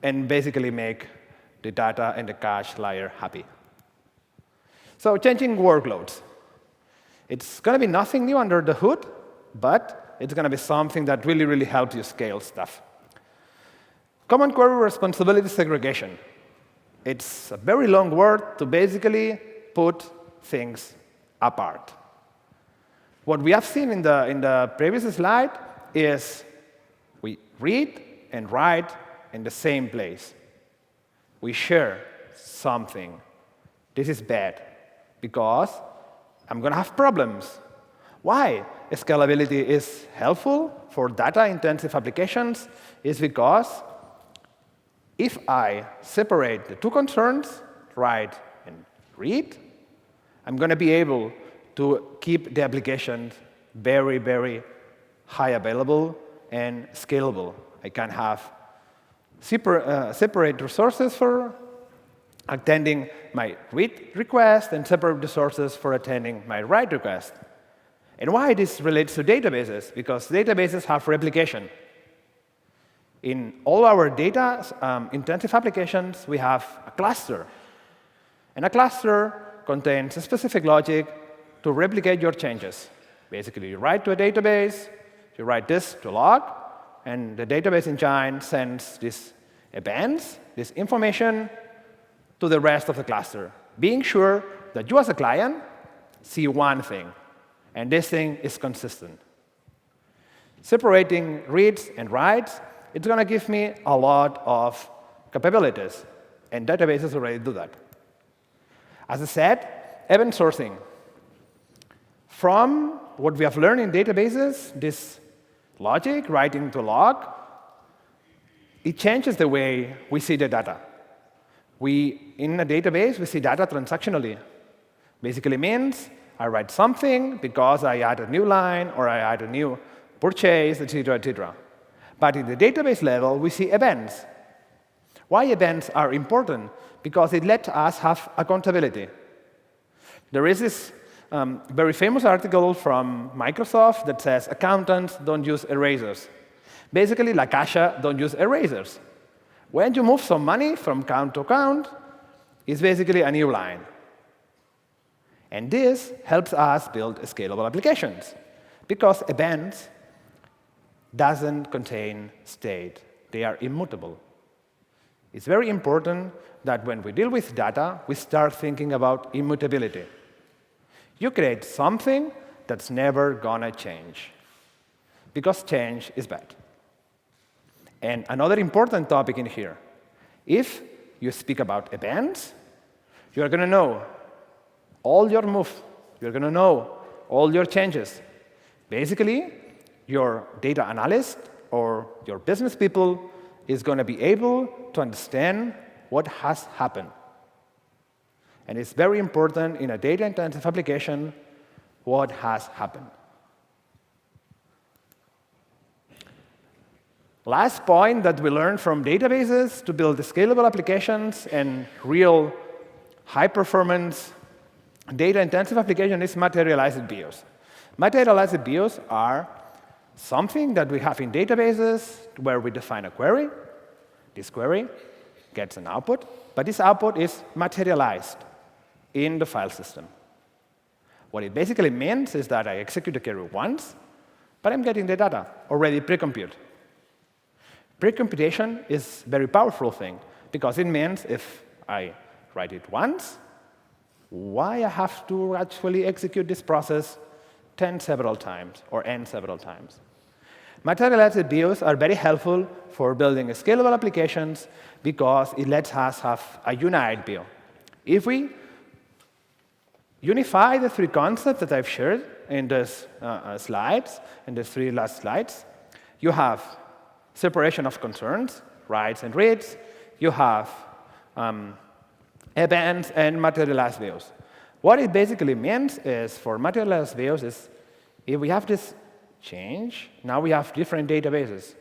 and basically make the data and the cache layer happy. So changing workloads. It's going to be nothing new under the hood, but it's going to be something that really, really helps you scale stuff. Common query responsibility segregation. It's a very long word to basically put things apart. What we have seen in the previous slide is we read and write in the same place. We share something. This is bad because I'm going to have problems. Why scalability is helpful for data-intensive applications is because if I separate the two concerns, write and read, I'm going to be able to keep the application very, very high available and scalable. I can have separate resources for attending my read request and separate resources for attending my write request. And why this relates to databases? Because databases have replication. In all our data-intensive applications, we have a cluster. And a cluster contains a specific logic to replicate your changes. Basically, you write to a database, you write this to log, and the database engine sends these events, this information, to the rest of the cluster, being sure that you as a client see one thing, and this thing is consistent. Separating reads and writes, it's going to give me a lot of capabilities, and databases already do that. As I said, event sourcing. From what we have learned in databases, this logic, writing to log, it changes the way we see the data. In a database, we see data transactionally. Basically means I write something because I add a new line or I add a new purchase, etc., etc. But in the database level, we see events. Why events are important? Because it lets us have accountability. There is this very famous article from Microsoft that says accountants don't use erasers. Basically, La Caixa don't use erasers. When you move some money from account to account, it's basically a new line. And this helps us build scalable applications, because events doesn't contain state. They are immutable. It's very important that when we deal with data, we start thinking about immutability. You create something that's never going to change, because change is bad. And another important topic in here, if you speak about events, you're going to know all your moves. You're going to know all your changes. Basically, your data analyst or your business people is going to be able to understand what has happened. And it's very important in a data-intensive application what has happened. Last point that we learned from databases to build scalable applications and real high-performance data-intensive application is materialized views. Materialized views are something that we have in databases where we define a query. This query gets an output, but this output is materialized in the file system. What it basically means is that I execute the query once, but I'm getting the data already pre-compute. Pre-computation is a very powerful thing, because it means if I write it once, why I have to actually execute this process 10 several times or n several times. Materialized views are very helpful for building scalable applications because it lets us have a unified view. If we unify the three concepts that I've shared in these slides, in the three last slides, you have separation of concerns, writes and reads. You have events and materialized views. What it basically means is, for materialized views, is if we have this change, now we have different databases.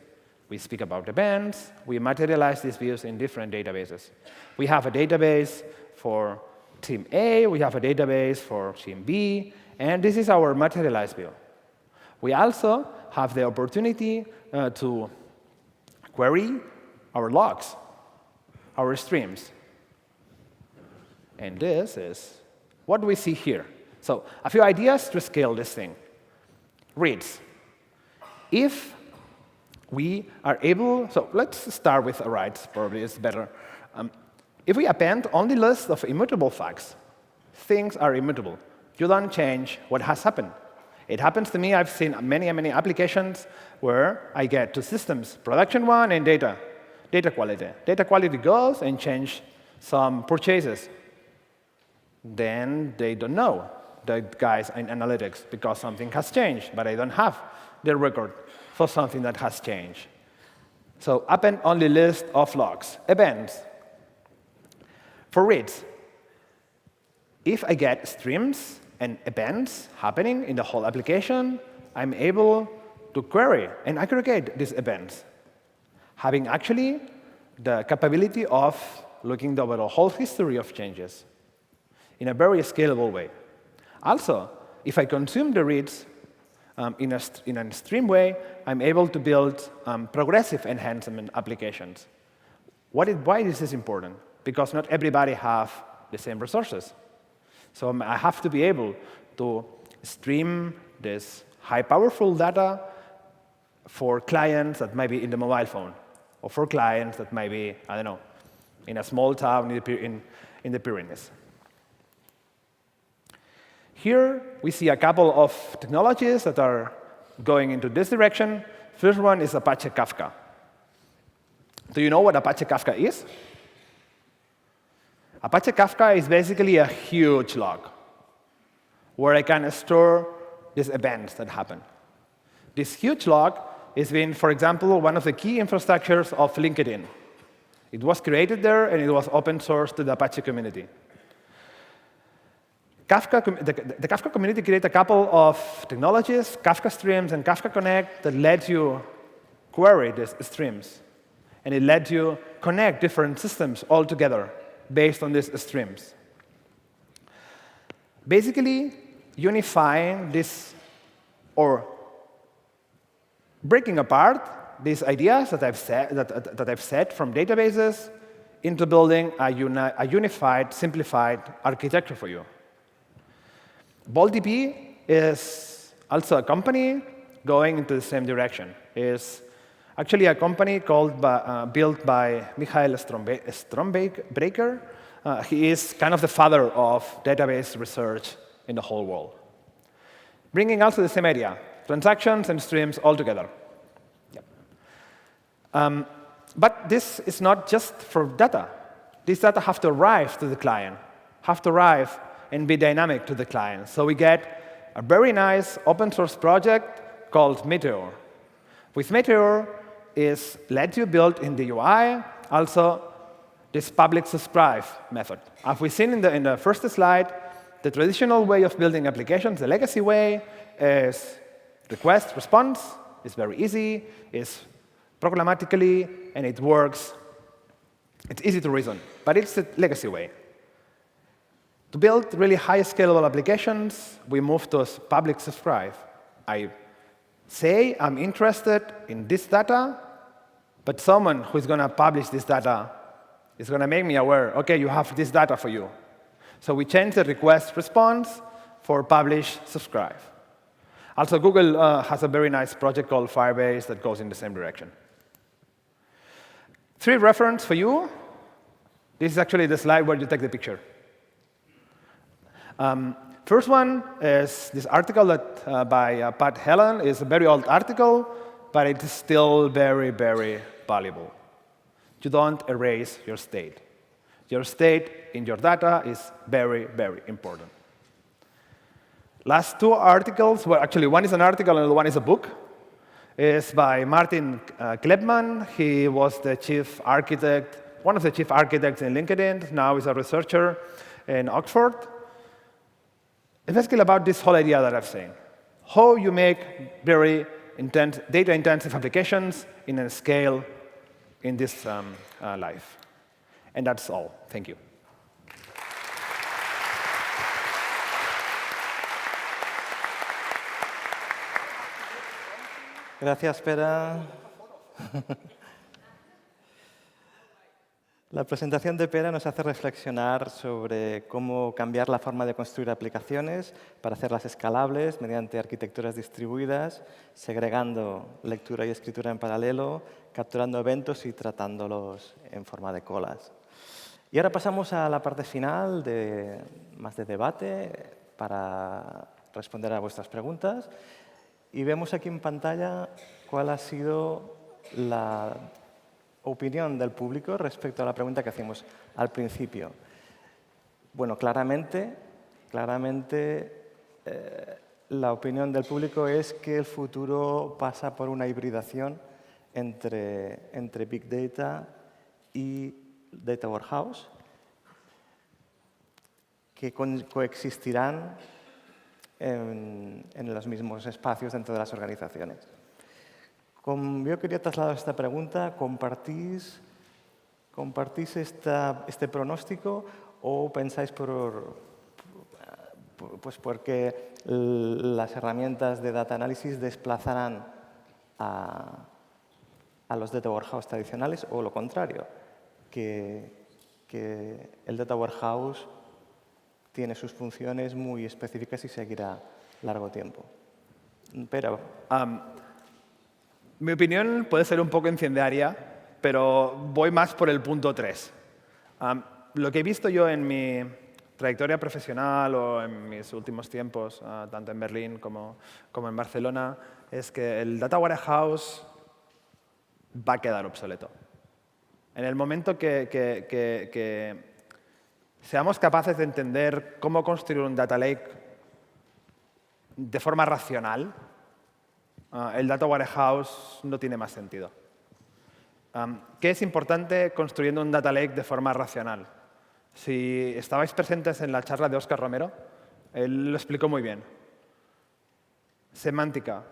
We speak about events. We materialize these views in different databases. We have a database for team A. We have a database for team B. And this is our materialized view. We also have the opportunity to query our logs, our streams. And this is what we see here. So a few ideas to scale this thing. Reads. If we are able, so let's start with writes, probably is better. If we append only lists of immutable facts, things are immutable. You don't change what has happened. It happens to me. I've seen many applications where I get two systems, production one and data quality. Data quality goes and change some purchases. Then they don't know, the guys in analytics, because something has changed, but I don't have the record for something that has changed. So append only list of logs. Events. For reads, if I get streams and events happening in the whole application, I'm able to query and aggregate these events, having actually the capability of looking over the whole history of changes in a very scalable way. Also, if I consume the reads, In a stream way, I'm able to build progressive enhancement applications. Why is this important? Because not everybody have the same resources. So I have to be able to stream this high powerful data for clients that might be in the mobile phone, or for clients that might be, I don't know, in a small town in the Pyrenees. Here, we see a couple of technologies that are going into this direction. First one is Apache Kafka. Do you know what Apache Kafka is? Apache Kafka is basically a huge log where I can store these events that happen. This huge log has been, for example, one of the key infrastructures of LinkedIn. It was created there, and it was open source to the Apache community. The Kafka community created a couple of technologies, Kafka Streams and Kafka Connect, that let you query these streams. And it let you connect different systems all together based on these streams. Basically, unifying this, or breaking apart these ideas that I've set from databases into building a unified, simplified architecture for you. VaultDB is also a company going into the same direction. It's actually a company built by Michael Strombreker. He is kind of the father of database research in the whole world. Bringing also the same idea, transactions and streams all together. Yep. But this is not just for data. These data have to arrive to the client, have to arrive and be dynamic to the client. So we get a very nice open source project called Meteor. With Meteor, is let you build in the UI also this public subscribe method. As we've seen in the first slide, the traditional way of building applications, the legacy way, is request, response. It's very easy. It's programmatically, and it works. It's easy to reason, but it's the legacy way. To build really high scalable applications, we move to public subscribe. I say I'm interested in this data, but someone who's going to publish this data is going to make me aware, OK, you have this data for you. So we change the request response for publish subscribe. Also, Google has a very nice project called Firebase that goes in the same direction. 3 references for you. This is actually the slide where you take the picture. First one is this article that by Pat Helen. It's a very old article, but it is still very, very valuable. You don't erase your state. Your state in your data is very, very important. Last 2 articles, well, actually, one is an article and one is a book, is by Martin Kleppmann. He was the chief architect, one of the chief architects in LinkedIn. Now he's a researcher in Oxford. It's basically about this whole idea that I've seen. How you make very data-intensive applications in a scale in this life. And that's all. Thank you. Gracias, Pere. La presentación de Pere nos hace reflexionar sobre cómo cambiar la forma de construir aplicaciones para hacerlas escalables mediante arquitecturas distribuidas, segregando lectura y escritura en paralelo, capturando eventos y tratándolos en forma de colas. Y ahora pasamos a la parte final, más de debate, para responder a vuestras preguntas. Y vemos aquí en pantalla cuál ha sido la opinión del público respecto a la pregunta que hacíamos al principio. Bueno, claramente la opinión del público es que el futuro pasa por una hibridación entre Big Data y Data Warehouse, que coexistirán en los mismos espacios dentro de las organizaciones. Yo quería trasladar esta pregunta. ¿Compartís este pronóstico o pensáis por Pues porque las herramientas de data analysis desplazarán a los data warehouse tradicionales o lo contrario, que el data warehouse tiene sus funciones muy específicas y seguirá largo tiempo. Pero Mi opinión puede ser un poco incendiaria, pero voy más por el punto 3. Lo que he visto yo en mi trayectoria profesional o en mis últimos tiempos, tanto en Berlín como en Barcelona, es que el data warehouse va a quedar obsoleto. En el momento que seamos capaces de entender cómo construir un data lake de forma racional, el data warehouse no tiene más sentido. ¿Qué es importante construyendo un data lake de forma racional? Si estabais presentes en la charla de Óscar Romero, él lo explicó muy bien. Semántica.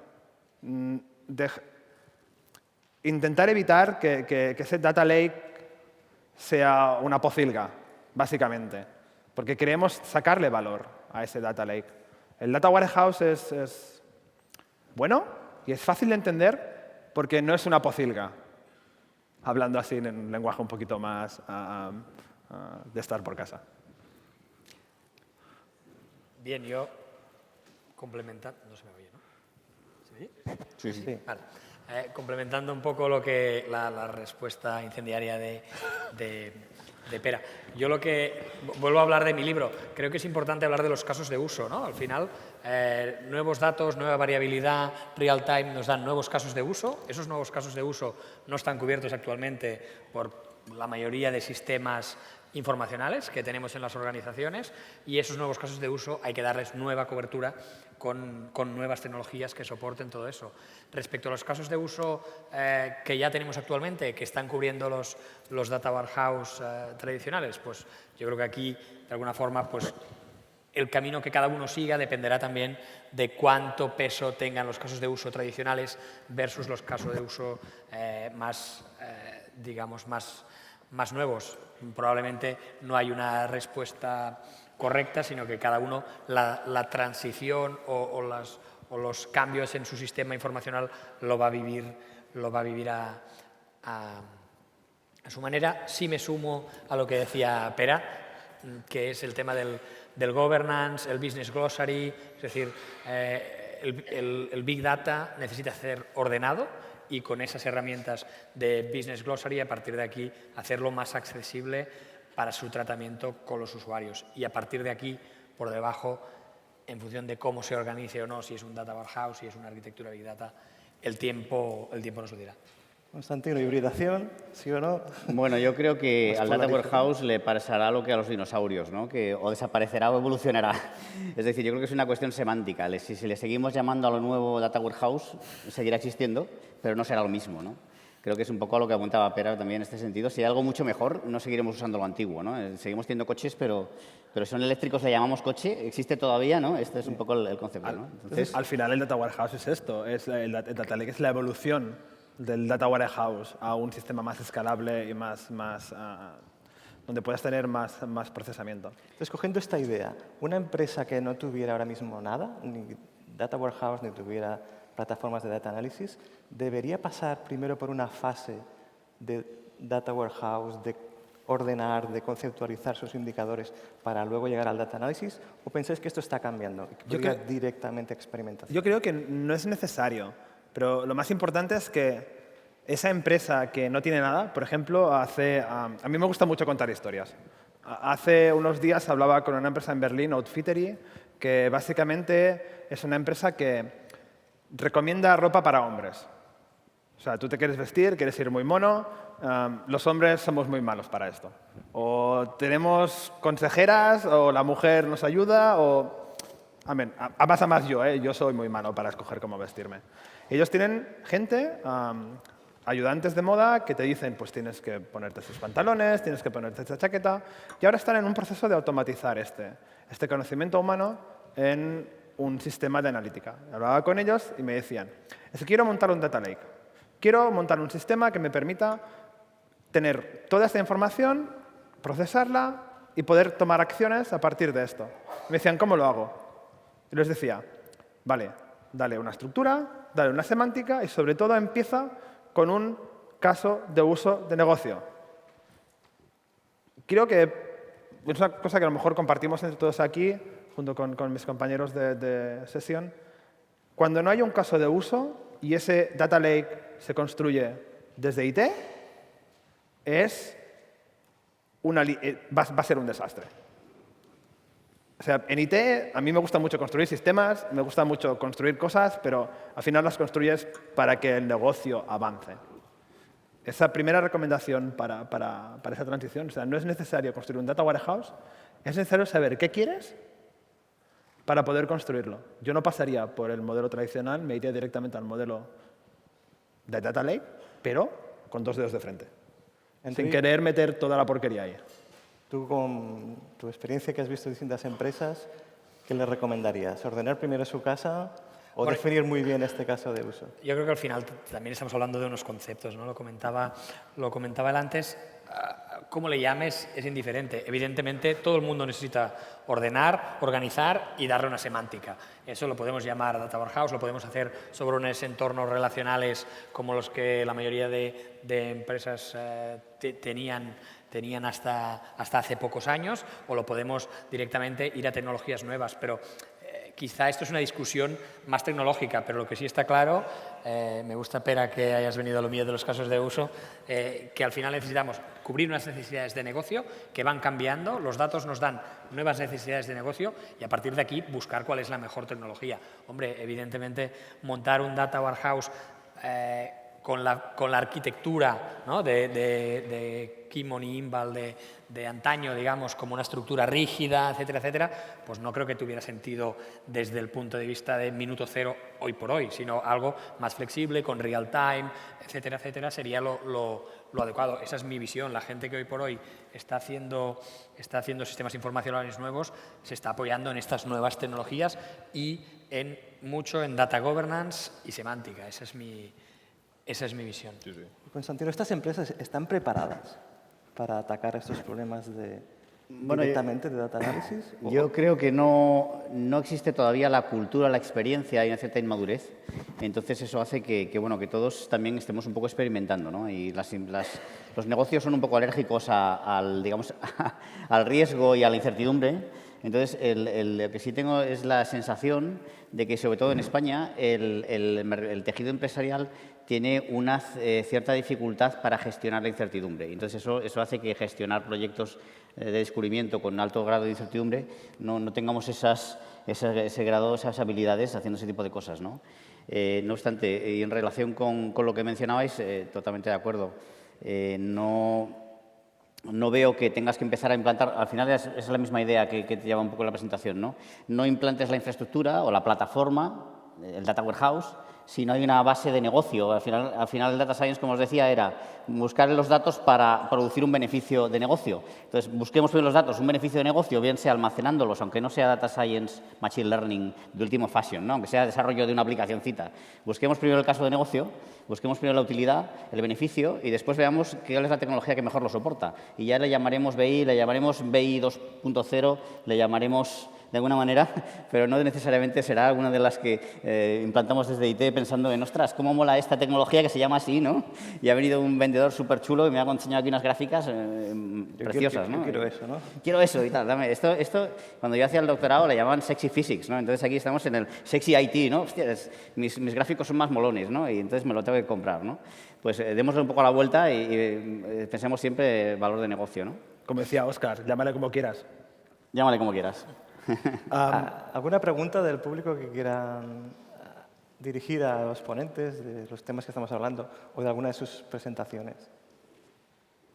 Intentar evitar que ese data lake sea una pocilga, básicamente, porque queremos sacarle valor a ese data lake. El data warehouse es bueno y es fácil de entender porque no es una pocilga, hablando así en un lenguaje un poquito más de estar por casa. Bien, yo complementando, no se me oye, ¿no? ¿Se me oye? Sí, sí. sí. Vale. Complementando un poco lo que la respuesta incendiaria de Pera. Yo lo que vuelvo a hablar de mi libro. Creo que es importante hablar de los casos de uso, ¿no? Al final, nuevos datos, nueva variabilidad, real time nos dan nuevos casos de uso. Esos nuevos casos de uso no están cubiertos actualmente por la mayoría de sistemas informacionales que tenemos en las organizaciones y esos nuevos casos de uso hay que darles nueva cobertura con nuevas tecnologías que soporten todo eso. Respecto a los casos de uso que ya tenemos actualmente, que están cubriendo los data warehouse tradicionales, pues yo creo que aquí, de alguna forma, pues el camino que cada uno siga dependerá también de cuánto peso tengan los casos de uso tradicionales versus los casos de uso digamos, más nuevos. Probablemente no hay una respuesta correcta, sino que cada uno la transición o los cambios en su sistema informacional lo va a vivir a su manera. Sí me sumo a lo que decía Pera, que es el tema del governance, el business glossary, es decir, el big data necesita ser ordenado y con esas herramientas de business glossary, a partir de aquí, hacerlo más accesible para su tratamiento con los usuarios. Y a partir de aquí, por debajo, en función de cómo se organice o no, si es un data warehouse, si es una arquitectura big data, el tiempo nos lo dirá. Constantino, hibridación, ¿sí o no? Bueno, yo creo que Pues al data polarización. warehouse le pasará lo que a los dinosaurios, ¿no? Que o desaparecerá o evolucionará. Es decir, yo creo que es una cuestión semántica. Si le seguimos llamando a lo nuevo data warehouse, seguirá existiendo, pero no será lo mismo, ¿no? Creo que es un poco a lo que apuntaba Pera también en este sentido. Si hay algo mucho mejor, no seguiremos usando lo antiguo, ¿no? Seguimos teniendo coches, pero si son eléctricos le llamamos coche, existe todavía, ¿no? Este es un poco el concepto, ¿no? Entonces, Al final el data warehouse es esto, el data lake es la evolución del data warehouse a un sistema más escalable y donde puedas tener más procesamiento. Entonces, cogiendo esta idea, una empresa que no tuviera ahora mismo nada, ni data warehouse, ni tuviera plataformas de data analysis, debería pasar primero por una fase de data warehouse, de ordenar, de conceptualizar sus indicadores para luego llegar al data analysis, o pensáis que esto está cambiando y que Yo podría creo- directamente a experimentación? Yo creo que no es necesario, pero lo más importante es que esa empresa que no tiene nada, por ejemplo, a mí me gusta mucho contar historias. Hace unos días hablaba con una empresa en Berlín, Outfittery, que básicamente es una empresa que recomienda ropa para hombres. O sea, tú te quieres vestir, quieres ir muy mono, los hombres somos muy malos para esto. O tenemos consejeras, o la mujer nos ayuda, o... Amén. Pasa más yo soy muy malo para escoger cómo vestirme. Ellos tienen gente, ayudantes de moda, que te dicen, pues tienes que ponerte estos pantalones, tienes que ponerte esta chaqueta, y ahora están en un proceso de automatizar este conocimiento humano en un sistema de analítica. Hablaba con ellos y me decían, es que quiero montar un data lake. Quiero montar un sistema que me permita tener toda esta información, procesarla y poder tomar acciones a partir de esto. Me decían, ¿cómo lo hago? Y les decía, vale, dale una estructura, dale una semántica y sobre todo empieza con un caso de uso de negocio. Creo que es una cosa que a lo mejor compartimos entre todos aquí, junto con mis compañeros de sesión. Cuando no hay un caso de uso y ese data lake se construye desde IT, va a ser un desastre. O sea, en IT a mí me gusta mucho construir sistemas, me gusta mucho construir cosas, pero al final las construyes para que el negocio avance. Esa primera recomendación para esa transición, o sea, no es necesario construir un data warehouse, es necesario saber qué quieres para poder construirlo. Yo no pasaría por el modelo tradicional, me iría directamente al modelo de data lake, pero con 2 dedos de frente, sin querer meter toda la porquería ahí. Tú, con tu experiencia que has visto en distintas empresas, ¿qué le recomendarías? ¿Ordenar primero su casa o definir muy bien este caso de uso? Yo creo que al final también estamos hablando de unos conceptos, ¿no? Lo comentaba él antes. Cómo le llames es indiferente. Evidentemente, todo el mundo necesita ordenar, organizar y darle una semántica. Eso lo podemos llamar data warehouse, lo podemos hacer sobre unos entornos relacionales como los que la mayoría de empresas tenían hasta hace pocos años, o lo podemos directamente ir a tecnologías nuevas. Pero quizá esto es una discusión más tecnológica, pero lo que sí está claro, me gusta, Pera, que hayas venido a lo mío de los casos de uso, que al final necesitamos cubrir unas necesidades de negocio que van cambiando, los datos nos dan nuevas necesidades de negocio y a partir de aquí buscar cuál es la mejor tecnología. Hombre, evidentemente montar un data warehouse con la arquitectura, ¿no? de Kimon y Imbal de antaño, digamos, como una estructura rígida, etcétera, etcétera, pues no creo que tuviera sentido desde el punto de vista de minuto cero hoy por hoy, sino algo más flexible, con real time, etcétera, etcétera, sería lo adecuado. Esa es mi visión. La gente que hoy por hoy está haciendo sistemas informacionales nuevos se está apoyando en estas nuevas tecnologías y mucho en data governance y semántica. Esa es mi visión. Sí, sí. Constantino, ¿estas empresas están preparadas para atacar estos problemas directamente de data analysis? Yo creo que no existe todavía la cultura, la experiencia y una cierta inmadurez. Entonces eso hace que todos también estemos un poco experimentando, ¿no? Y los negocios son un poco alérgicos al riesgo y a la incertidumbre. Entonces, lo que sí tengo es la sensación de que, sobre todo en España, el tejido empresarial tiene una cierta dificultad para gestionar la incertidumbre. Entonces, eso hace que gestionar proyectos de descubrimiento con alto grado de incertidumbre no tengamos ese grado, esas habilidades haciendo ese tipo de cosas, ¿no? No obstante, y en relación con lo que mencionabais, totalmente de acuerdo. No veo que tengas que empezar a implantar, al final es la misma idea que te lleva un poco la presentación, ¿no? No implantes la infraestructura o la plataforma, el data warehouse, si no hay una base de negocio. Al final el data science, como os decía, era buscar los datos para producir un beneficio de negocio. Entonces, busquemos primero los datos, un beneficio de negocio, bien sea almacenándolos, aunque no sea data science, machine learning de último fashion, ¿no? Aunque sea desarrollo de una aplicacioncita. Busquemos primero el caso de negocio, busquemos primero la utilidad, el beneficio y después veamos cuál es la tecnología que mejor lo soporta. Y ya le llamaremos BI, le llamaremos BI 2.0, le llamaremos de alguna manera, pero no necesariamente será alguna de las que implantamos desde IT pensando en, ostras, cómo mola esta tecnología que se llama así, ¿no? Y ha venido un vendedor súper chulo y me ha enseñado aquí unas gráficas preciosas, ¿no? Yo quiero eso, ¿no? Quiero eso y tal. Dame. Esto, cuando yo hacía el doctorado, le llamaban sexy physics, ¿no? Entonces aquí estamos en el sexy IT, ¿no? Hostia, mis gráficos son más molones, ¿no? Y entonces me lo tengo que comprar, ¿no? Pues démosle un poco la vuelta y pensemos siempre valor de negocio, ¿no? Como decía Óscar, llámale como quieras. Llámale como quieras. ¿Alguna pregunta del público que quieran dirigir a los ponentes de los temas que estamos hablando o de alguna de sus presentaciones?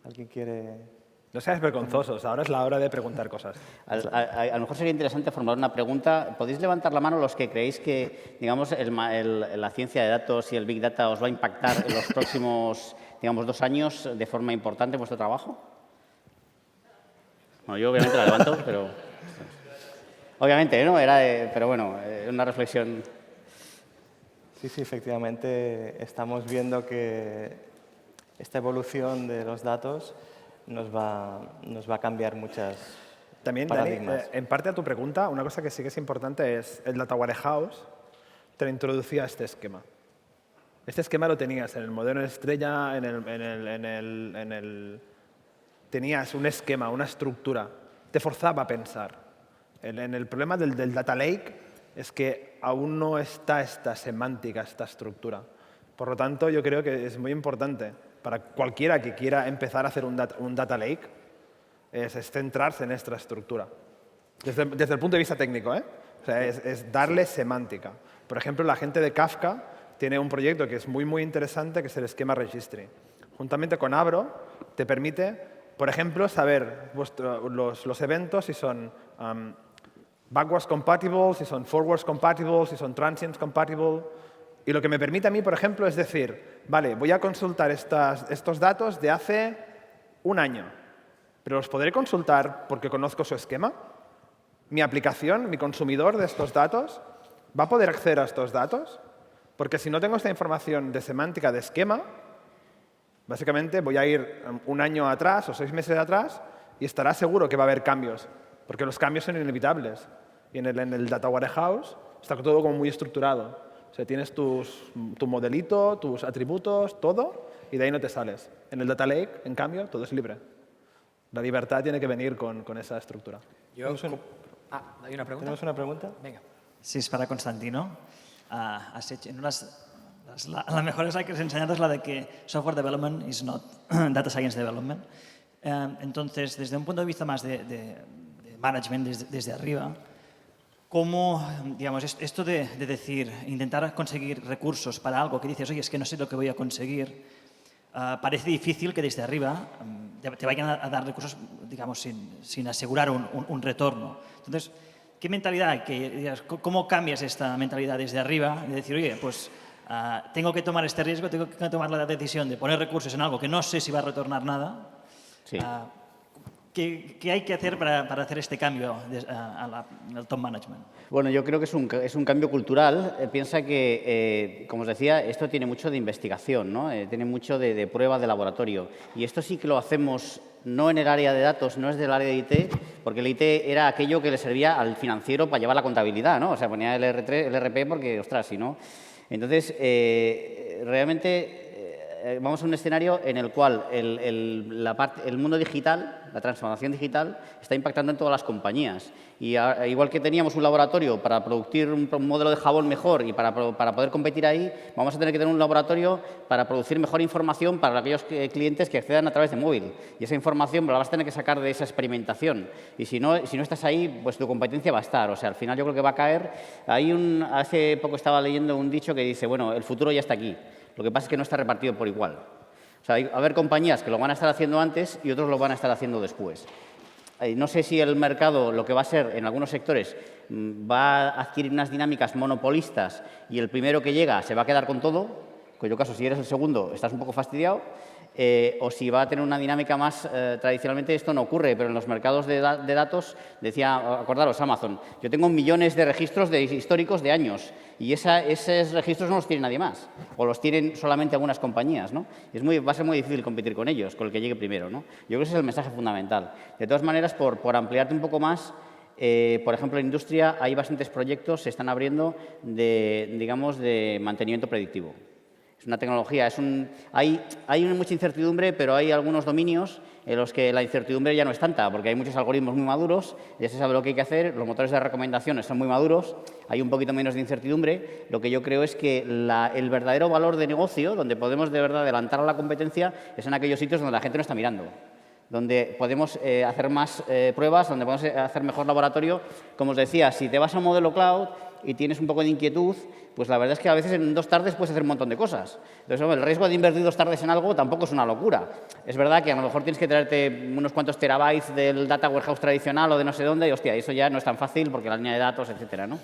¿Alguien quiere...? No seáis vergonzosos, ahora es la hora de preguntar cosas. A lo mejor sería interesante formular una pregunta. ¿Podéis levantar la mano los que creéis que, digamos, la ciencia de datos y el Big Data os va a impactar en los próximos, digamos, 2 años de forma importante en vuestro trabajo? Bueno, yo obviamente la levanto, pero... Obviamente, ¿no? Pero bueno, una reflexión. Sí, efectivamente estamos viendo que esta evolución de los datos nos va a cambiar muchas También, Dani, paradigmas. en parte a tu pregunta, una cosa que sí que es importante es el Data Warehouse te introducía este esquema. Este esquema lo tenías en el modelo estrella, tenías un esquema, una estructura, te forzaba a pensar. En el problema del Data Lake es que aún no está esta semántica, esta estructura. Por lo tanto, yo creo que es muy importante para cualquiera que quiera empezar a hacer un Data Lake, es centrarse en esta estructura. Desde el punto de vista técnico, ¿eh? O sea, es darle semántica. Por ejemplo, la gente de Kafka tiene un proyecto que es muy interesante, que es el esquema registry. Juntamente con Abro, te permite, por ejemplo, saber los eventos si son backwards compatible, si son forwards compatible, si son transients compatible. Y lo que me permite a mí, por ejemplo, es decir, vale, voy a consultar estos datos de hace un año, pero los podré consultar porque conozco su esquema. Mi aplicación, mi consumidor de estos datos, ¿va a poder acceder a estos datos? Porque si no tengo esta información de semántica de esquema, básicamente voy a ir un año atrás o 6 meses atrás y estará seguro que va a haber cambios, porque los cambios son inevitables. Y en el Data Warehouse está todo como muy estructurado. O sea, tienes tu modelito, tus atributos, todo, y de ahí no te sales. En el Data Lake, en cambio, todo es libre. La libertad tiene que venir con esa estructura. ¿Hay una pregunta? ¿Tenemos una pregunta? Venga. Sí, es para Constantino. La mejor slide que has enseñado es la de que software development is not data science development. Entonces, desde un punto de vista más de management, desde arriba, ¿cómo, digamos, esto de decir, intentar conseguir recursos para algo que dices, oye, es que no sé lo que voy a conseguir, parece difícil que desde arriba te vayan a dar recursos, digamos, sin asegurar un retorno. Entonces, ¿qué mentalidad? ¿Cómo cambias esta mentalidad desde arriba? De decir, oye, pues tengo que tomar este riesgo, tengo que tomar la decisión de poner recursos en algo que no sé si va a retornar nada. Sí. ¿Qué hay que hacer para hacer este cambio al top management? Bueno, yo creo que es un cambio cultural. Piensa que, como os decía, esto tiene mucho de investigación, ¿no? Tiene mucho de prueba de laboratorio. Y esto sí que lo hacemos no en el área de datos, no es del área de IT, porque el IT era aquello que le servía al financiero para llevar la contabilidad, ¿no? O sea, ponía el RP porque, ostras, si no... Entonces, realmente vamos a un escenario en el cual el mundo digital, la transformación digital, está impactando en todas las compañías. Y igual que teníamos un laboratorio para producir un modelo de jabón mejor y para poder competir ahí, vamos a tener que tener un laboratorio para producir mejor información para aquellos clientes que accedan a través de móvil. Y esa información la vas a tener que sacar de esa experimentación. Y si no estás ahí, pues tu competencia va a estar. O sea, al final yo creo que va a caer. Hace poco estaba leyendo un dicho que dice, bueno, el futuro ya está aquí. Lo que pasa es que no está repartido por igual. O sea, va a haber compañías que lo van a estar haciendo antes y otros lo van a estar haciendo después. No sé si el mercado, lo que va a ser en algunos sectores, va a adquirir unas dinámicas monopolistas y el primero que llega se va a quedar con todo, en cuyo caso, si eres el segundo, estás un poco fastidiado, o si va a tener una dinámica más, tradicionalmente esto no ocurre, pero en los mercados de datos, decía, acordaros, Amazon, yo tengo millones de registros históricos de años y esos registros no los tiene nadie más, o los tienen solamente algunas compañías, ¿no? Va a ser muy difícil competir con ellos, con el que llegue primero, ¿no? Yo creo que ese es el mensaje fundamental. De todas maneras, por ampliarte un poco más, por ejemplo, en industria hay bastantes proyectos, se están abriendo de mantenimiento predictivo. Es una tecnología, hay mucha incertidumbre, pero hay algunos dominios en los que la incertidumbre ya no es tanta, porque hay muchos algoritmos muy maduros, ya se sabe lo que hay que hacer, los motores de recomendaciones son muy maduros, hay un poquito menos de incertidumbre. Lo que yo creo es que el verdadero valor de negocio, donde podemos de verdad adelantar a la competencia, es en aquellos sitios donde la gente no está mirando, donde podemos hacer más pruebas, donde podemos hacer mejor laboratorio. Como os decía, si te vas a un modelo cloud y tienes un poco de inquietud, pues la verdad es que a veces en 2 tardes puedes hacer un montón de cosas. Entonces, el riesgo de invertir 2 tardes en algo tampoco es una locura. Es verdad que a lo mejor tienes que traerte unos cuantos terabytes del data warehouse tradicional o de no sé dónde, y hostia, eso ya no es tan fácil porque la línea de datos, etcétera, ¿no?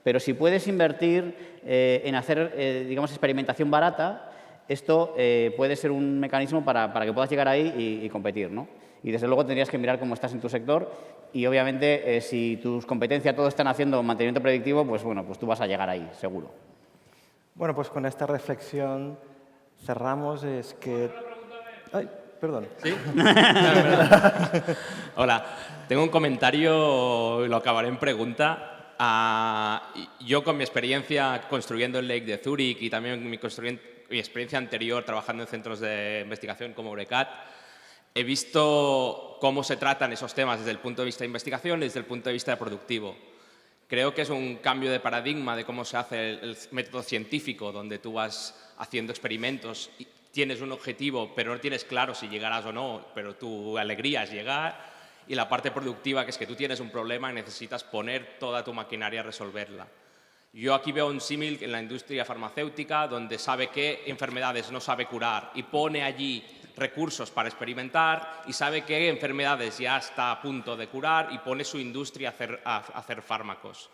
Pero si puedes invertir en hacer, experimentación barata, esto puede ser un mecanismo para que puedas llegar ahí y competir, ¿no? Y desde luego tendrías que mirar cómo estás en tu sector y obviamente si tus competencias todos están haciendo mantenimiento predictivo, pues bueno, pues tú vas a llegar ahí, seguro. Bueno, pues con esta reflexión cerramos. Ay, Perdón. ¿Sí? Hola, tengo un comentario y lo acabaré en pregunta. Yo con mi experiencia construyendo el Lake de Zurich y también mi experiencia anterior trabajando en centros de investigación como Eurecat, he visto cómo se tratan esos temas desde el punto de vista de investigación y desde el punto de vista productivo. Creo que es un cambio de paradigma de cómo se hace el método científico, donde tú vas haciendo experimentos y tienes un objetivo, pero no tienes claro si llegarás o no, pero tu alegría es llegar. Y la parte productiva, que es que tú tienes un problema y necesitas poner toda tu maquinaria a resolverla. Yo aquí veo un símil en la industria farmacéutica, donde sabe qué enfermedades no sabe curar y pone allí recursos para experimentar, y sabe qué enfermedades ya está a punto de curar y pone su industria a hacer fármacos.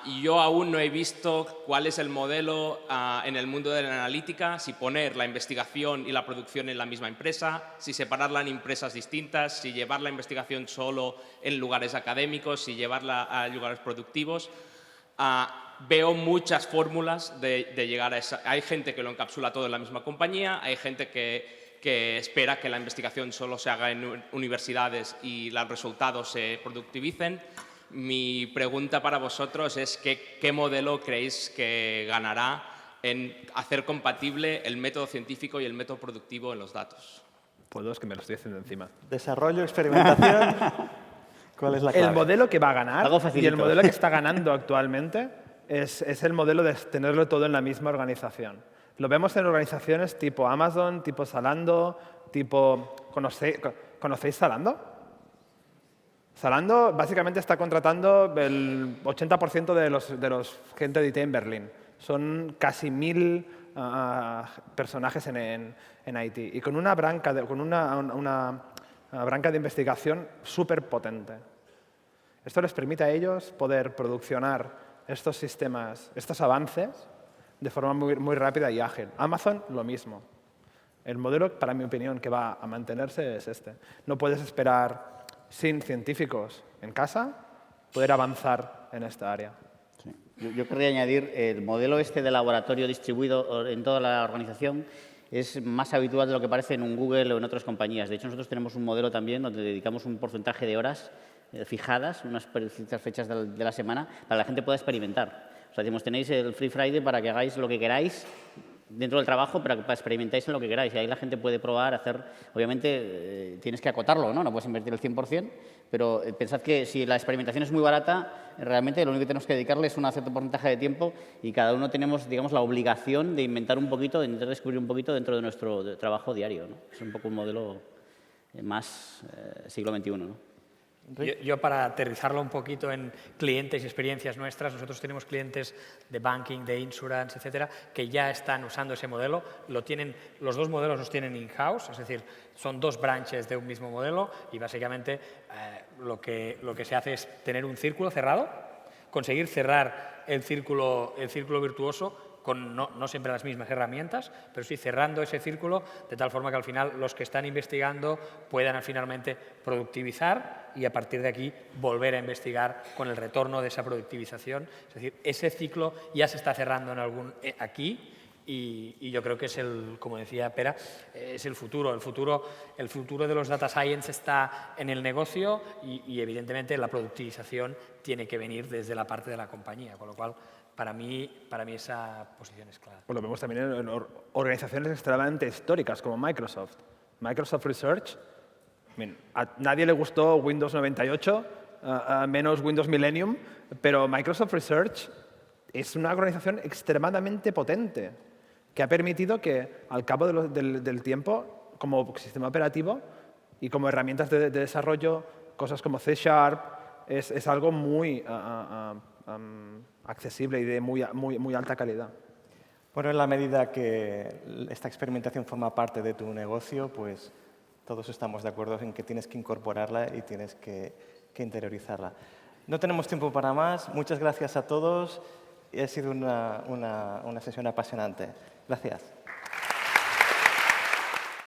Y yo aún no he visto cuál es el modelo en el mundo de la analítica, si poner la investigación y la producción en la misma empresa, si separarla en empresas distintas, si llevar la investigación solo en lugares académicos, si llevarla a lugares productivos. Veo muchas fórmulas de llegar a esa. Hay gente que lo encapsula todo en la misma compañía, hay gente que espera que la investigación solo se haga en universidades y los resultados se productivicen. Mi pregunta para vosotros es ¿qué modelo creéis que ganará en hacer compatible el método científico y el método productivo en los datos? Puedo, es que me lo estoy haciendo encima. Desarrollo, experimentación. ¿Cuál es la clave? El modelo que va a ganar Algo y facilito. el modelo que está ganando actualmente es el modelo de tenerlo todo en la misma organización. Lo vemos en organizaciones tipo Amazon, tipo Zalando, tipo... ¿Conocéis Zalando? Zalando básicamente está contratando el 80% de los gente de IT en Berlín. Son casi 1000 personajes en IT y con una branca de investigación súper potente. Esto les permite a ellos poder produccionar estos sistemas, estos avances de forma muy rápida y ágil. Amazon, lo mismo. El modelo, para mi opinión, que va a mantenerse es este. No puedes esperar sin científicos en casa poder avanzar en esta área. Sí. Yo querría añadir, el modelo este de laboratorio distribuido en toda la organización es más habitual de lo que parece en un Google o en otras compañías. De hecho, nosotros tenemos un modelo también donde dedicamos un porcentaje de horas fijadas, unas precisas fechas de la semana, para que la gente pueda experimentar. O sea, decimos, tenéis el Free Friday para que hagáis lo que queráis dentro del trabajo, para que experimentáis en lo que queráis. Y ahí la gente puede probar, hacer... Obviamente, tienes que acotarlo, ¿no? No puedes invertir el 100%, pero pensad que si la experimentación es muy barata, realmente lo único que tenemos que dedicarle es un cierto porcentaje de tiempo y cada uno tenemos, digamos, la obligación de inventar un poquito, de intentar descubrir un poquito dentro de nuestro trabajo diario, ¿no? Es un poco un modelo más siglo XXI, ¿no? Yo para aterrizarlo un poquito en clientes y experiencias nuestras, nosotros tenemos clientes de banking, de insurance, etcétera, que ya están usando ese modelo. Los dos modelos los tienen in-house, es decir, son dos branches de un mismo modelo y básicamente lo que se hace es tener un círculo cerrado, conseguir cerrar el círculo virtuoso con no siempre las mismas herramientas, pero sí cerrando ese círculo de tal forma que al final los que están investigando puedan finalmente productivizar y a partir de aquí volver a investigar con el retorno de esa productivización. Es decir, ese ciclo ya se está cerrando aquí y yo creo que es como decía Pera, es el futuro. El futuro de los data science está en el negocio y evidentemente la productivización tiene que venir desde la parte de la compañía, con lo cual para mí esa posición es clara. Pues lo vemos también en organizaciones extremadamente históricas como Microsoft. Microsoft Research, a nadie le gustó Windows 98, menos Windows Millennium, pero Microsoft Research es una organización extremadamente potente que ha permitido que al cabo del tiempo, como sistema operativo y como herramientas de desarrollo, cosas como C# es algo muy accesible y de muy alta calidad. Bueno, en la medida que esta experimentación forma parte de tu negocio, pues todos estamos de acuerdo en que tienes que incorporarla y tienes que interiorizarla. No tenemos tiempo para más. Muchas gracias a todos. Ha sido una sesión apasionante. Gracias.